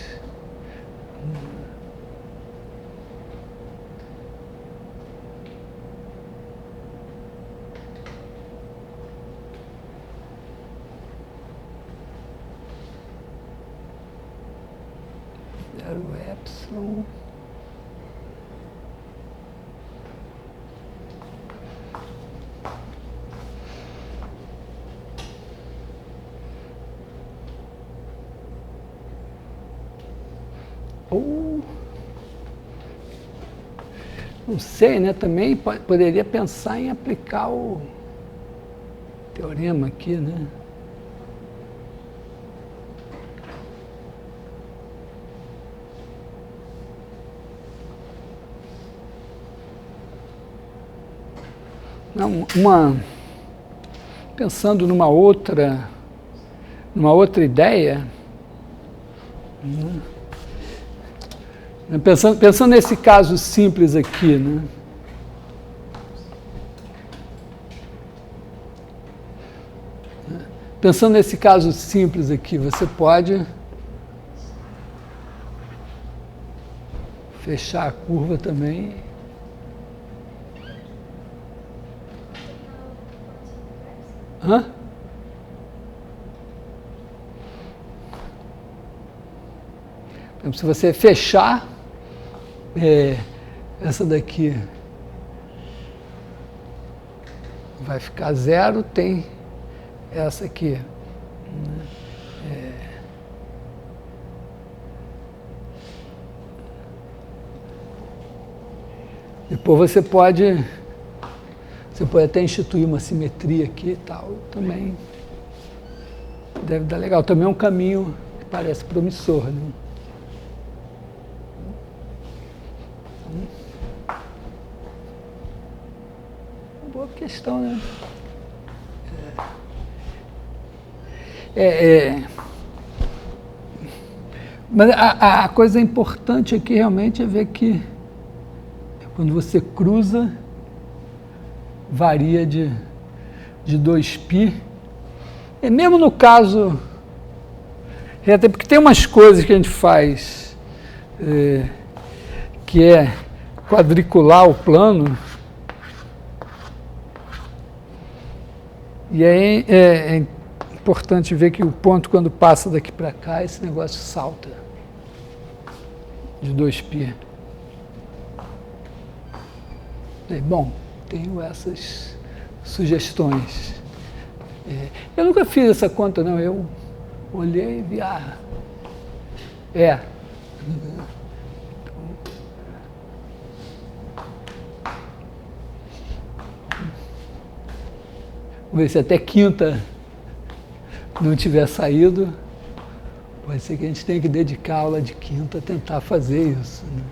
Epsilon. Não sei, né? Também poderia pensar em aplicar o teorema aqui, né? Pensando numa outra ideia, né? Pensando nesse caso simples aqui, né? Pensando nesse caso simples aqui, você pode fechar a curva também. Hã? Se você fechar essa daqui vai ficar 0, tem essa aqui. Depois você pode até instituir uma simetria aqui e tal, também deve dar legal. Também é um caminho que parece promissor, né? Uma boa questão, né? Mas a coisa importante aqui realmente é ver que quando você cruza, varia de 2π. E mesmo no caso, até porque tem umas coisas que a gente faz que é quadricular o plano, e aí é importante ver que o ponto, quando passa daqui para cá, esse negócio salta de 2π. Bom, tenho essas sugestões. Eu nunca fiz essa conta, não. Eu olhei e vi, Vamos ver se até quinta não tiver saído. Pode ser que a gente tenha que dedicar a aula de quinta a tentar fazer isso, né?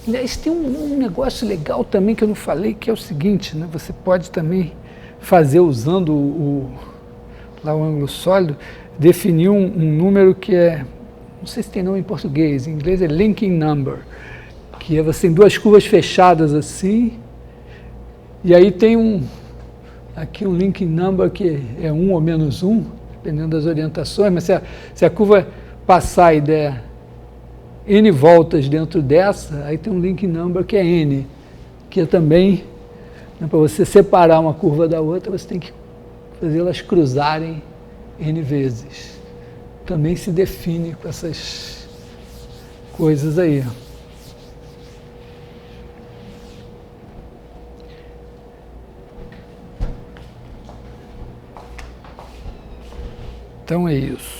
Aliás, tem um negócio legal também que eu não falei, que é o seguinte, né? Você pode também fazer usando lá o ângulo sólido, definir um número que é, não sei se tem nome em português, em inglês é linking number, que é você tem duas curvas fechadas assim, e aí tem aqui um linking number que é 1 ou menos 1, dependendo das orientações, mas se a curva passar e der N voltas dentro dessa, aí tem um linking number que é N, que é também, né, para você separar uma curva da outra, você tem que fazê-las cruzarem N vezes. Também se define com essas coisas aí. Então é isso.